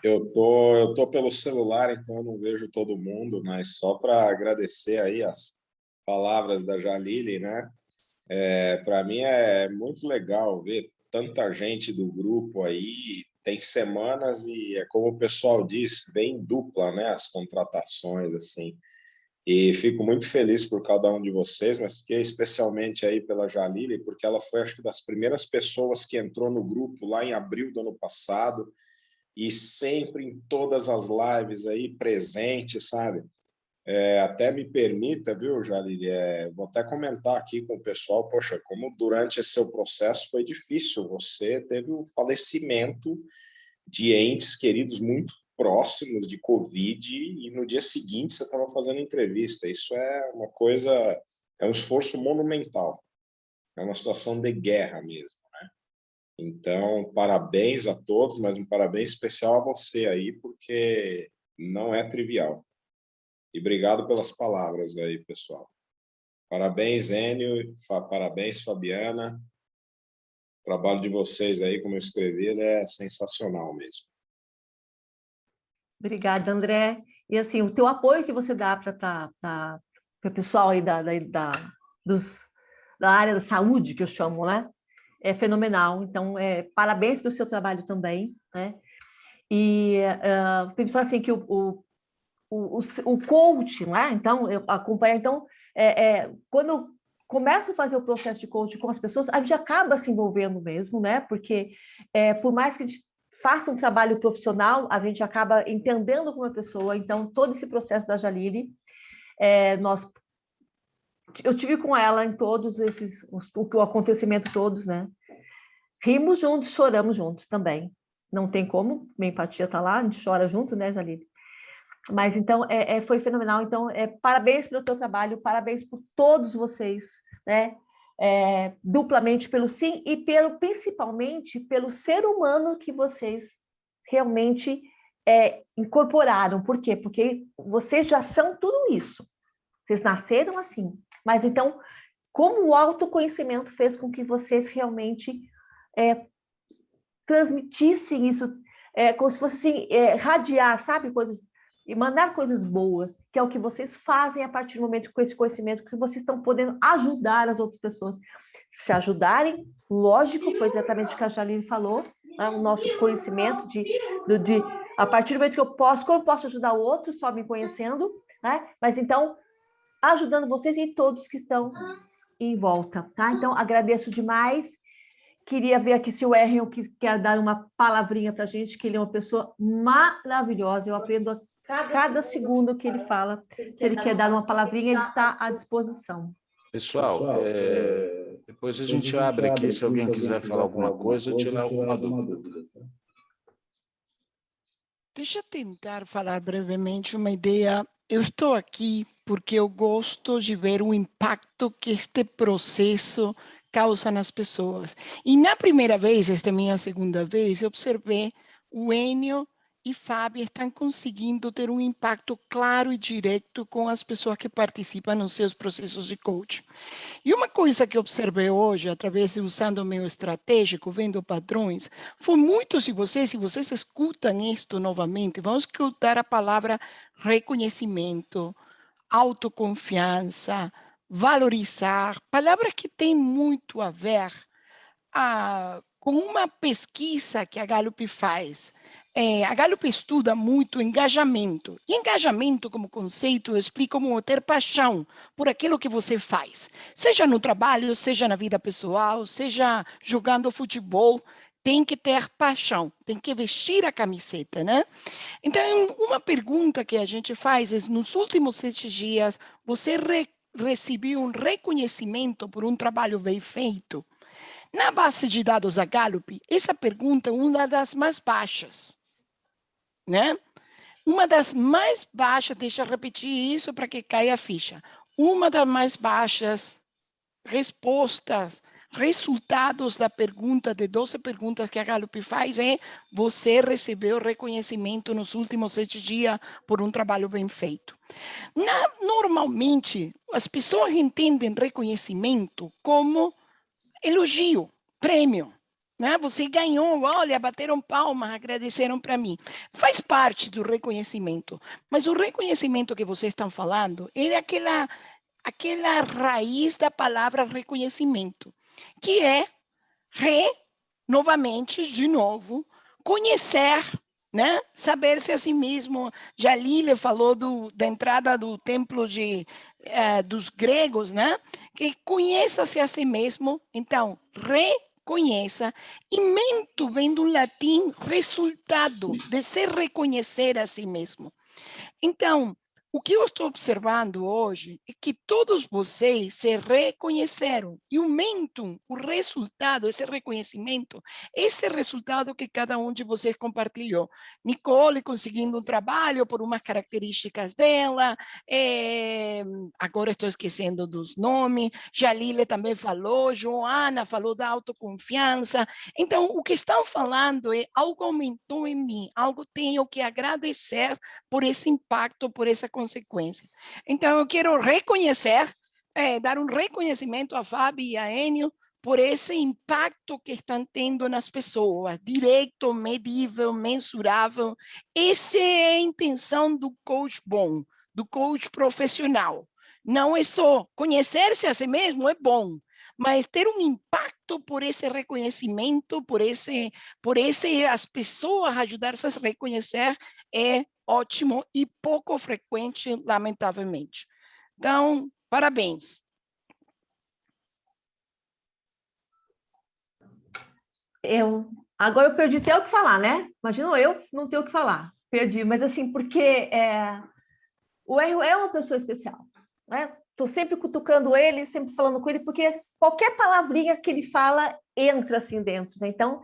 Eu tô pelo celular, então eu não vejo todo mundo, mas só para agradecer aí as palavras da Jalile, né? Para mim é muito legal ver tanta gente do grupo aí. Tem semanas e é como o pessoal diz, vem dupla, né? As contratações assim. E fico muito feliz por cada um de vocês, mas fiquei especialmente aí pela Jalile, porque ela foi, acho que, das primeiras pessoas que entrou no grupo lá em abril do ano passado e sempre em todas as lives aí presente, sabe? Até me permita, viu, Jalile, vou até comentar aqui com o pessoal, poxa, como durante esse seu processo foi difícil, você teve o falecimento de entes queridos muito próximos de Covid e no dia seguinte você estava fazendo entrevista. Isso é uma coisa, é um esforço monumental. É uma situação de guerra mesmo, né? Então, parabéns a todos, mas um parabéns especial a você aí, porque não é trivial. E obrigado pelas palavras aí, pessoal. Parabéns, Enio, parabéns, Fabiana. O trabalho de vocês aí, como eu escrevi, ele é sensacional mesmo. Obrigada, André. E assim, o teu apoio que você dá para o pessoal aí da área da saúde, que eu chamo, né? É fenomenal. Então, parabéns pelo seu trabalho também, né? E a gente fala assim que o coaching, né? Então, eu acompanho. Então, quando eu começo a fazer o processo de coaching com as pessoas, a gente acaba se envolvendo mesmo, né? Porque por mais que a gente faça um trabalho profissional, a gente acaba entendendo como a pessoa. Então, todo esse processo da Jalile, eu tive com ela em todos o acontecimento todos, né? Rimos juntos, choramos juntos também. Não tem como, minha empatia está lá, a gente chora junto, né, Jalile? Mas, então, foi fenomenal. Então, parabéns pelo teu trabalho, parabéns por todos vocês, né? Duplamente pelo sim e principalmente pelo ser humano que vocês realmente incorporaram. Por quê? Porque vocês já são tudo isso. Vocês nasceram assim. Mas então, como o autoconhecimento fez com que vocês realmente transmitissem isso, como se fosse assim, radiar, sabe? Coisas, e mandar coisas boas, que é o que vocês fazem a partir do momento com esse conhecimento, que vocês estão podendo ajudar as outras pessoas. Se ajudarem, lógico, foi exatamente o que a Jaline falou, o nosso conhecimento a partir do momento que eu posso, como eu posso ajudar o outro, só me conhecendo, né? Mas então, ajudando vocês e todos que estão em volta, tá? Então, agradeço demais. Queria ver aqui se o Erwin quer dar uma palavrinha para a gente, que ele é uma pessoa maravilhosa, eu aprendo a cada segundo que ele fala. Se ele quer dar uma palavrinha, ele está à disposição. Pessoal, depois a gente abre aqui, se alguém quiser falar alguma coisa, ou tirar alguma dúvida. Deixa eu tentar falar brevemente uma ideia. Eu estou aqui porque eu gosto de ver o impacto que este processo causa nas pessoas. E na primeira vez, esta é a minha segunda vez, eu observei o Enio e Fábio estão conseguindo ter um impacto claro e direto com as pessoas que participam nos seus processos de coaching. E uma coisa que observei hoje, através de usando o meu estratégico, vendo padrões, foi muitos de vocês, se vocês escutam isto novamente, vão escutar a palavra reconhecimento, autoconfiança, valorizar, palavras que têm muito a ver com uma pesquisa que a Gallup faz. A Gallup estuda muito engajamento. E engajamento, como conceito, eu explico como ter paixão por aquilo que você faz. Seja no trabalho, seja na vida pessoal, seja jogando futebol, tem que ter paixão, tem que vestir a camiseta, né? Então, uma pergunta que a gente faz é, nos últimos 7 dias, você recebeu um reconhecimento por um trabalho bem feito? Na base de dados da Gallup, essa pergunta é uma das mais baixas, né? Uma das mais baixas, deixa eu repetir isso para que caia a ficha. Uma das mais baixas respostas, resultados da pergunta, de 12 perguntas que a Gallup faz é: você recebeu reconhecimento nos últimos 7 dias por um trabalho bem feito. Normalmente, as pessoas entendem reconhecimento como elogio, prêmio. Né? Você ganhou, olha, bateram palmas, agradeceram para mim. Faz parte do reconhecimento. Mas o reconhecimento que vocês estão falando é aquela raiz da palavra reconhecimento, que é novamente, de novo, conhecer, né? Saber-se a si mesmo. Jalile falou da entrada do templo dos gregos, né? Que conheça-se a si mesmo. Então, reconheça. E mento vem do latim resultado, de se reconhecer a si mesmo. Então, o que eu estou observando hoje é que todos vocês se reconheceram. E o mentum, o resultado, esse reconhecimento, esse resultado que cada um de vocês compartilhou. Nicole conseguindo um trabalho por umas características dela, agora estou esquecendo dos nomes, Jalile também falou, Joana falou da autoconfiança. Então, o que estão falando é algo aumentou em mim, algo tenho que agradecer por esse impacto, por essa consequência. Então, eu quero reconhecer, dar um reconhecimento a Fábio e a Enio por esse impacto que estão tendo nas pessoas, direto, medível, mensurável. Essa é a intenção do coach bom, do coach profissional. Não é só conhecer-se a si mesmo, é bom, mas ter um impacto por esse reconhecimento, por esse as pessoas ajudar-se a se reconhecer é ótimo e pouco frequente, lamentavelmente. Então, parabéns. Agora eu perdi até o que falar, né? Imagina eu não ter o que falar. Perdi, mas assim, porque o Erwin é uma pessoa especial, né? Estou sempre cutucando ele, sempre falando com ele, porque qualquer palavrinha que ele fala entra assim dentro, né? Então,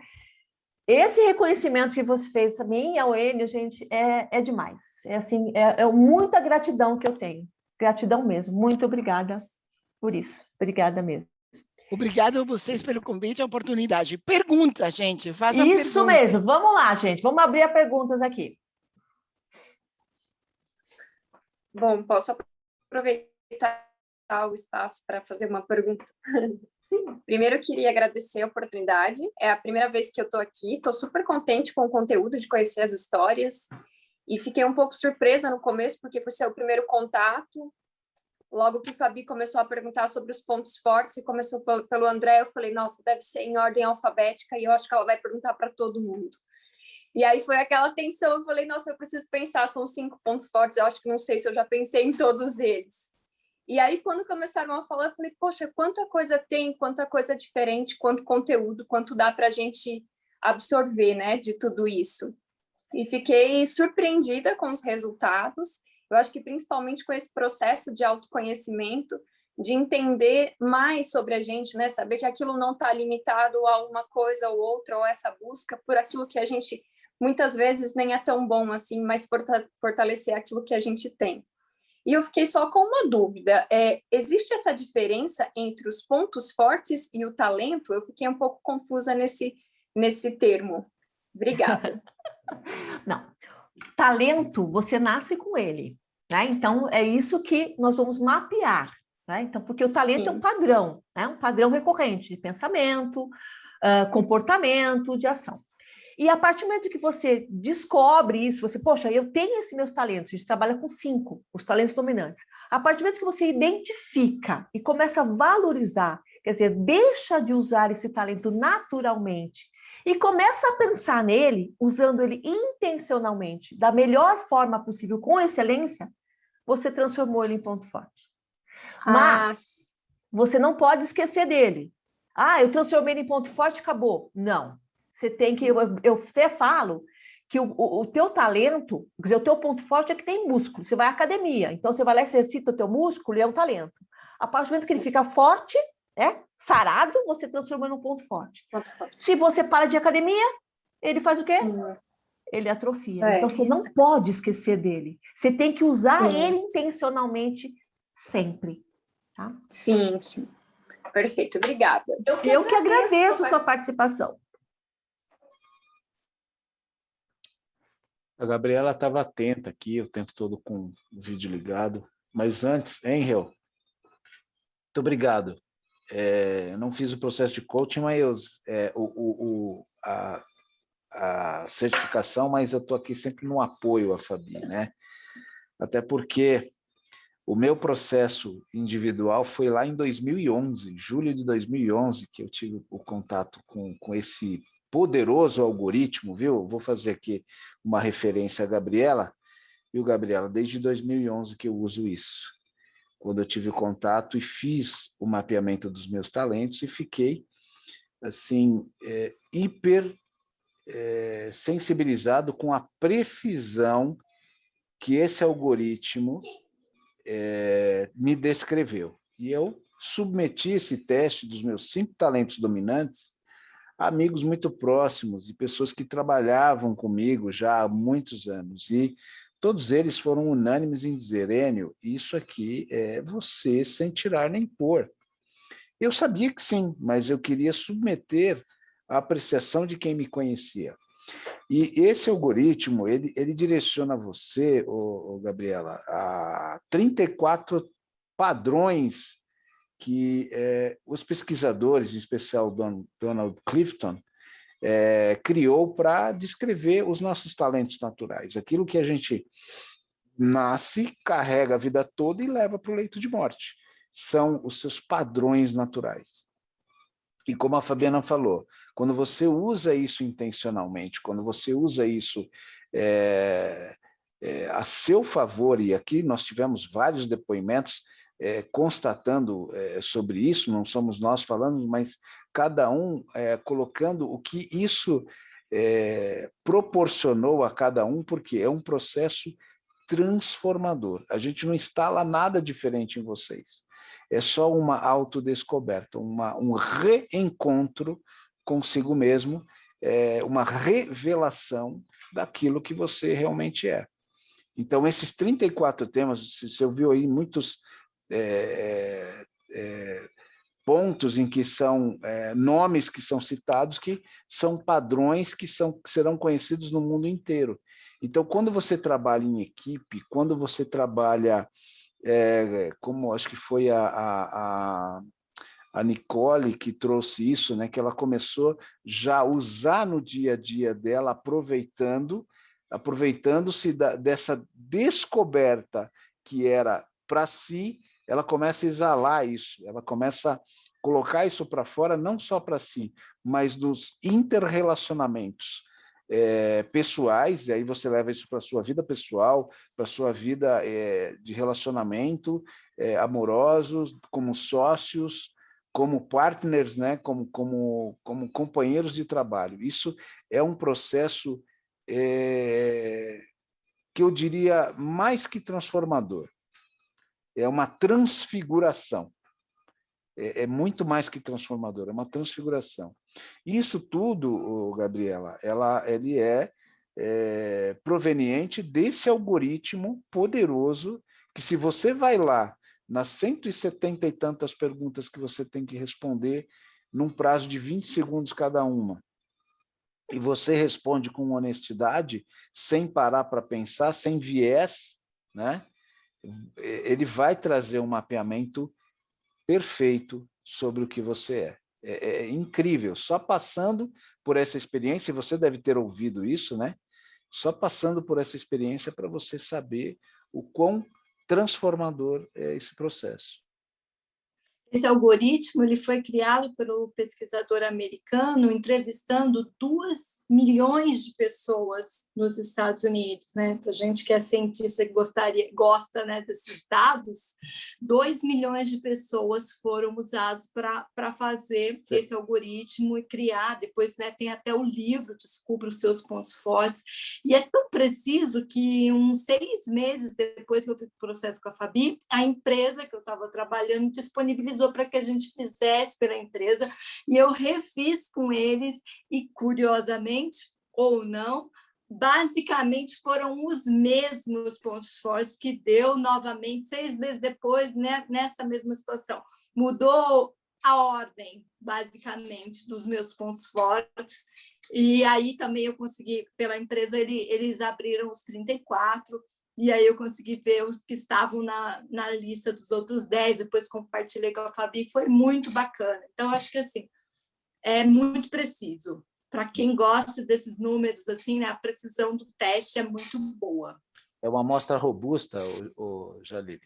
esse reconhecimento que você fez a mim e ao Enio, gente, é demais. É assim, muita gratidão que eu tenho. Gratidão mesmo. Muito obrigada por isso. Obrigada mesmo. Obrigado a vocês pelo convite e a oportunidade. Pergunta, gente. Façam isso pergunta. Mesmo. Vamos lá, gente. Vamos abrir as perguntas aqui. Bom, posso aproveitar o espaço para fazer uma pergunta? Primeiro, eu queria agradecer a oportunidade. É a primeira vez que eu estou aqui. Estou super contente com o conteúdo, de conhecer as histórias. E fiquei um pouco surpresa no começo, porque por ser o primeiro contato, logo que a Fabi começou a perguntar sobre os pontos fortes e começou pelo André, eu falei, nossa, deve ser em ordem alfabética e eu acho que ela vai perguntar para todo mundo. E aí foi aquela tensão, eu falei, nossa, eu preciso pensar, são 5 pontos fortes, eu acho que não sei se eu já pensei em todos eles. E aí, quando começaram a falar, eu falei, poxa, quanta coisa tem, quanta coisa diferente, quanto conteúdo, quanto dá para a gente absorver, né, de tudo isso. E fiquei surpreendida com os resultados. Eu acho que principalmente com esse processo de autoconhecimento, de entender mais sobre a gente, né? Saber que aquilo não está limitado a uma coisa ou outra, ou essa busca por aquilo que a gente muitas vezes nem é tão bom assim, mas fortalecer aquilo que a gente tem. E eu fiquei só com uma dúvida. Existe essa diferença entre os pontos fortes e o talento? Eu fiquei um pouco confusa nesse termo. Obrigada. Não, talento, você nasce com ele, né? Então, é isso que nós vamos mapear, né? Então, porque o talento é um padrão, né? Um padrão recorrente de pensamento, comportamento, de ação. E a partir do momento que você descobre isso, você, poxa, eu tenho esses meus talentos, a gente trabalha com 5, os talentos dominantes. A partir do momento que você identifica e começa a valorizar, quer dizer, deixa de usar esse talento naturalmente e começa a pensar nele, usando ele intencionalmente, da melhor forma possível, com excelência, você transformou ele em ponto forte. Mas você não pode esquecer dele. Eu transformei ele em ponto forte, acabou. Não. Você tem que... Eu até falo que o teu talento, quer dizer, o teu ponto forte é que tem músculo. Você vai à academia, então você vai lá e exercita o teu músculo e é um talento. A partir do momento que ele fica forte, sarado, você transforma num ponto forte. Se você para de academia, ele faz o quê? Ele atrofia. Então, você não pode esquecer dele. Você tem que usar ele intencionalmente sempre. Tá? Sim, sim. Perfeito, obrigada. Eu que agradeço a sua participação. A Gabriela estava atenta aqui o tempo todo com o vídeo ligado. Mas antes, Angel, muito obrigado. Eu não fiz o processo de coaching, mas a certificação, mas eu estou aqui sempre no apoio à Fabi, né? Até porque o meu processo individual foi lá em 2011, julho de 2011, que eu tive o contato com esse poderoso algoritmo, viu? Vou fazer aqui uma referência à Gabriela. Viu, Gabriela? Desde 2011 que eu uso isso. Quando eu tive contato e fiz o mapeamento dos meus talentos e fiquei, assim, hiper sensibilizado com a precisão que esse algoritmo me descreveu. E eu submeti esse teste dos meus 5 talentos dominantes a amigos muito próximos e pessoas que trabalhavam comigo já há muitos anos. E todos eles foram unânimes em dizer, Enio, isso aqui é você sem tirar nem pôr. Eu sabia que sim, mas eu queria submeter a apreciação de quem me conhecia. E esse algoritmo, ele direciona você, Gabriela, a 34 padrões que os pesquisadores, em especial Donald Clifton, criou para descrever os nossos talentos naturais. Aquilo que a gente nasce, carrega a vida toda e leva para o leito de morte. São os seus padrões naturais. E como a Fabiana falou, quando você usa isso intencionalmente, quando você usa isso a seu favor, e aqui nós tivemos vários depoimentos constatando sobre isso, não somos nós falando, mas cada um colocando o que isso proporcionou a cada um, porque é um processo transformador. A gente não instala nada diferente em vocês. É só uma autodescoberta, um reencontro consigo mesmo, uma revelação daquilo que você realmente é. Então, esses 34 temas, você ouviu aí muitos pontos em que são nomes que são citados, que são padrões que serão conhecidos no mundo inteiro. Então, quando você trabalha em equipe, quando você trabalha, como acho que foi a Nicole que trouxe isso, né, que ela começou já a usar no dia a dia dela, aproveitando-se dessa descoberta que era para si, ela começa a exalar isso, ela começa a colocar isso para fora, não só para si, mas nos interrelacionamentos pessoais, e aí você leva isso para a sua vida pessoal, para a sua vida de relacionamento, amorosos, como sócios, como partners, né? como companheiros de trabalho. Isso é um processo que eu diria mais que transformador. É uma transfiguração. É muito mais que transformador, é uma transfiguração. Isso tudo, Gabriela, ele é proveniente desse algoritmo poderoso que, se você vai lá nas 170 e tantas perguntas que você tem que responder num prazo de 20 segundos cada uma, e você responde com honestidade, sem parar para pensar, sem viés, né? Ele vai trazer um mapeamento perfeito sobre o que você é. É incrível, só passando por essa experiência, e você deve ter ouvido isso, né? Só passando por essa experiência para você saber o quão transformador é esse processo. Esse algoritmo ele foi criado pelo pesquisador americano, entrevistando 2 milhões de pessoas nos Estados Unidos, né? Para a gente que é cientista que gosta, né, desses dados, 2 milhões de pessoas foram usadas para fazer esse algoritmo e criar. Depois, né, tem até o livro Descubra os Seus Pontos Fortes. E é tão preciso que uns 6 meses depois que eu fiz o processo com a Fabi, a empresa que eu estava trabalhando disponibilizou para que a gente fizesse pela empresa, e eu refiz com eles, e curiosamente, ou não, basicamente foram os mesmos pontos fortes que deu novamente 6 meses depois, né, nessa mesma situação. Mudou a ordem, basicamente, dos meus pontos fortes, e aí também eu consegui, pela empresa, eles abriram os 34, e aí eu consegui ver os que estavam na lista dos outros 10, depois compartilhei com a Fabi, foi muito bacana. Então, acho que assim, é muito preciso. Para quem gosta desses números, assim, né, a precisão do teste é muito boa. É uma amostra robusta, Jalili.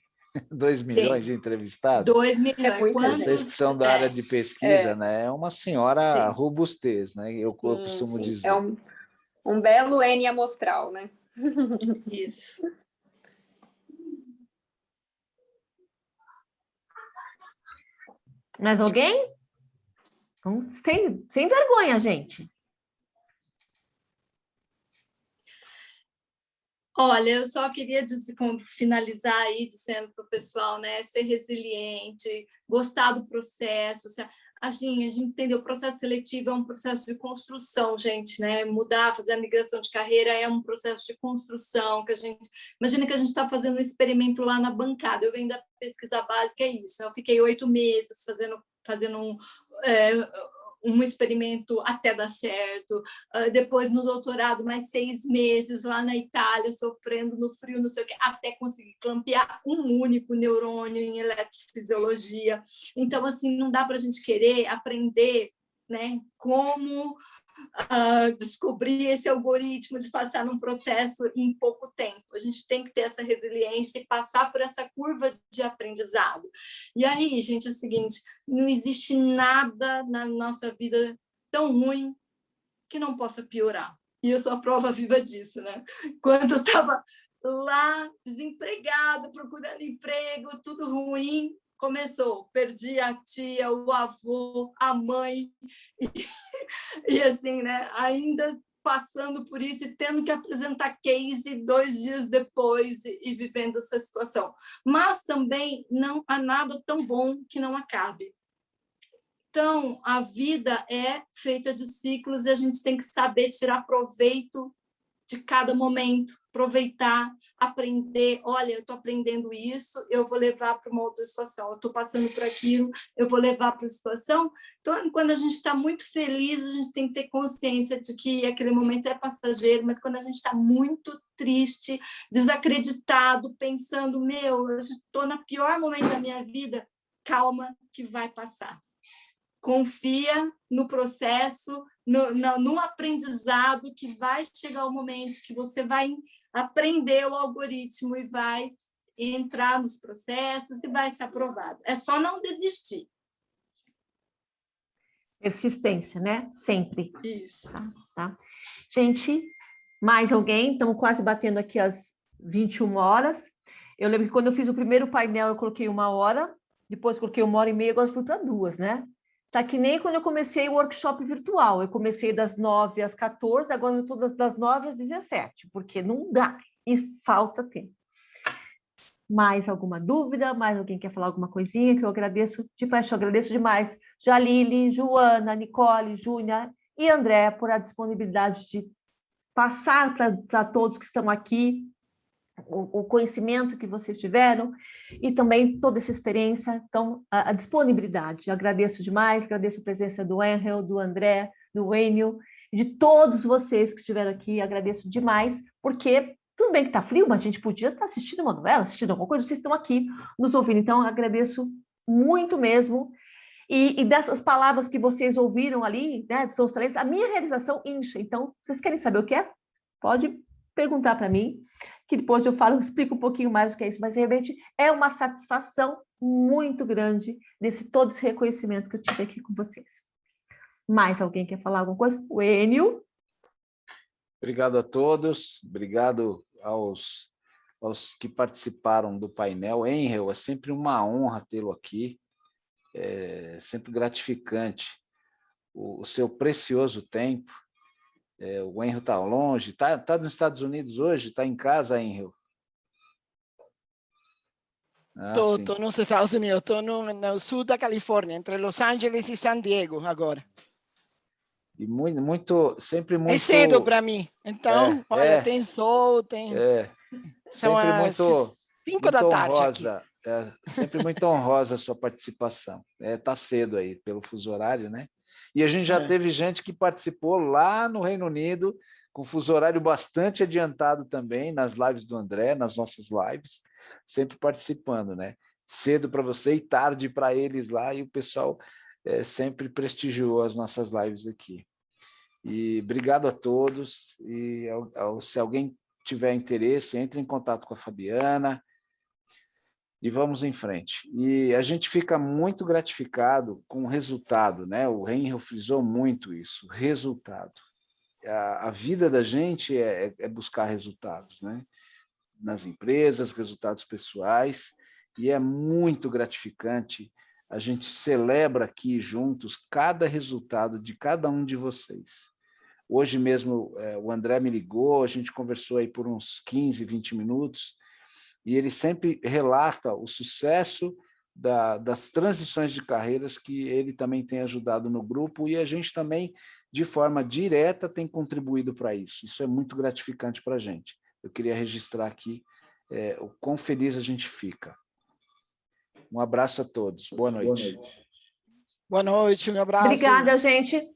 2 milhões de entrevistados. 2 milhões. Vocês que são da área de pesquisa, né? É uma senhora robustez, né? Eu costumo dizer. É um belo N amostral, né? Isso. Mais alguém? Sem vergonha, gente. Olha, eu só queria finalizar aí dizendo para o pessoal, né, ser resiliente, gostar do processo. Assim, a gente entendeu, o processo seletivo é um processo de construção, gente, né? Mudar, fazer a migração de carreira é um processo de construção, que a gente... Imagina que a gente está fazendo um experimento lá na bancada, eu venho da pesquisa básica, é isso, né? Eu fiquei 8 meses fazendo um experimento até dar certo, depois no doutorado mais 6 meses lá na Itália, sofrendo no frio, não sei o quê, até conseguir clampear um único neurônio em eletrofisiologia. Então, assim, não dá para a gente querer aprender, né, como descobrir esse algoritmo de passar num processo em pouco tempo. A gente tem que ter essa resiliência e passar por essa curva de aprendizado. E aí, gente, é o seguinte, não existe nada na nossa vida tão ruim que não possa piorar. E eu sou a prova viva disso, né? Quando eu estava lá, desempregada, procurando emprego, tudo ruim, começou, perdi a tia, o avô, a mãe, e assim, né, ainda passando por isso e tendo que apresentar case 2 dias depois e vivendo essa situação. Mas também não há nada tão bom que não acabe. Então, a vida é feita de ciclos e a gente tem que saber tirar proveito de cada momento, aproveitar, aprender. Olha, eu estou aprendendo isso, eu vou levar para uma outra situação. Eu estou passando por aquilo, eu vou levar para a situação. Então, quando a gente está muito feliz, a gente tem que ter consciência de que aquele momento é passageiro, mas quando a gente está muito triste, desacreditado, pensando, eu estou no pior momento da minha vida, calma que vai passar. Confia no processo, no aprendizado, que vai chegar o momento que você vai aprender o algoritmo e vai entrar nos processos e vai ser aprovado. É só não desistir. Persistência, né? Sempre. Isso. Tá? Gente, mais alguém? Estamos quase batendo aqui às 21 horas. Eu lembro que quando eu fiz o primeiro painel, eu coloquei 1 hora, depois coloquei 1h30, agora fui para 2, né? Tá que nem quando eu comecei o workshop virtual. Eu comecei das 9 às 14, agora eu estou das 9 às 17, porque não dá, e falta tempo. Mais alguma dúvida? Mais alguém quer falar alguma coisinha? Que eu agradeço de paixão, agradeço demais. Jalile, Joana, Nicole, Júnia e André por a disponibilidade de passar para todos que estão aqui o conhecimento que vocês tiveram e também toda essa experiência, então, a disponibilidade. Agradeço demais, agradeço a presença do Angel, do André, do Enio, de todos vocês que estiveram aqui, agradeço demais, porque tudo bem que está frio, mas a gente podia estar assistindo uma novela, assistindo alguma coisa, vocês estão aqui nos ouvindo, então agradeço muito mesmo. E dessas palavras que vocês ouviram ali, né, dos seus talentos, a minha realização incha. Então, vocês querem saber o que é? Pode perguntar para mim, que depois eu explico um pouquinho mais o que é isso, mas realmente é uma satisfação muito grande todo esse reconhecimento que eu tive aqui com vocês. Mais alguém quer falar alguma coisa? O Enio? Obrigado a todos, obrigado aos que participaram do painel. Angel, é sempre uma honra tê-lo aqui, é sempre gratificante o seu precioso tempo. O Angel está longe, está nos Estados Unidos hoje, está em casa, Angel? Estou nos Estados Unidos, estou no sul da Califórnia, entre Los Angeles e San Diego agora. E sempre muito... É cedo para mim, então, olha, tem sol, tem... São as 5 da tarde aqui. Sempre muito honrosa a sua participação. Está cedo aí, pelo fuso horário, né? E a gente já teve gente que participou lá no Reino Unido, com fuso horário bastante adiantado também, nas lives do André, nas nossas lives, sempre participando, né? Cedo para você e tarde para eles lá, e o pessoal sempre prestigiou as nossas lives aqui. E obrigado a todos, e se alguém tiver interesse, entre em contato com a Fabiana, e vamos em frente. E a gente fica muito gratificado com o resultado, né? O Angel frisou muito isso, resultado. A vida da gente é buscar resultados, né? Nas empresas, resultados pessoais, e é muito gratificante. A gente celebra aqui juntos cada resultado de cada um de vocês. Hoje mesmo o André me ligou, a gente conversou aí por uns 15, 20 minutos, e ele sempre relata o sucesso das transições de carreiras que ele também tem ajudado no grupo, e a gente também, de forma direta, tem contribuído para isso. Isso é muito gratificante para a gente. Eu queria registrar aqui o quão feliz a gente fica. Um abraço a todos. Boa noite. Boa noite, um abraço. Obrigada, gente.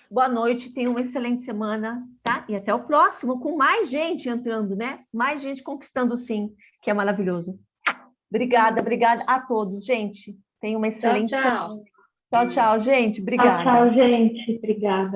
Boa noite, tenham uma excelente semana, tá? E até o próximo, com mais gente entrando, né? Mais gente conquistando o sim, que é maravilhoso. Obrigada a todos, gente. Tenham uma excelente semana. Tchau, tchau, gente. Obrigada. Tchau, gente. Obrigada.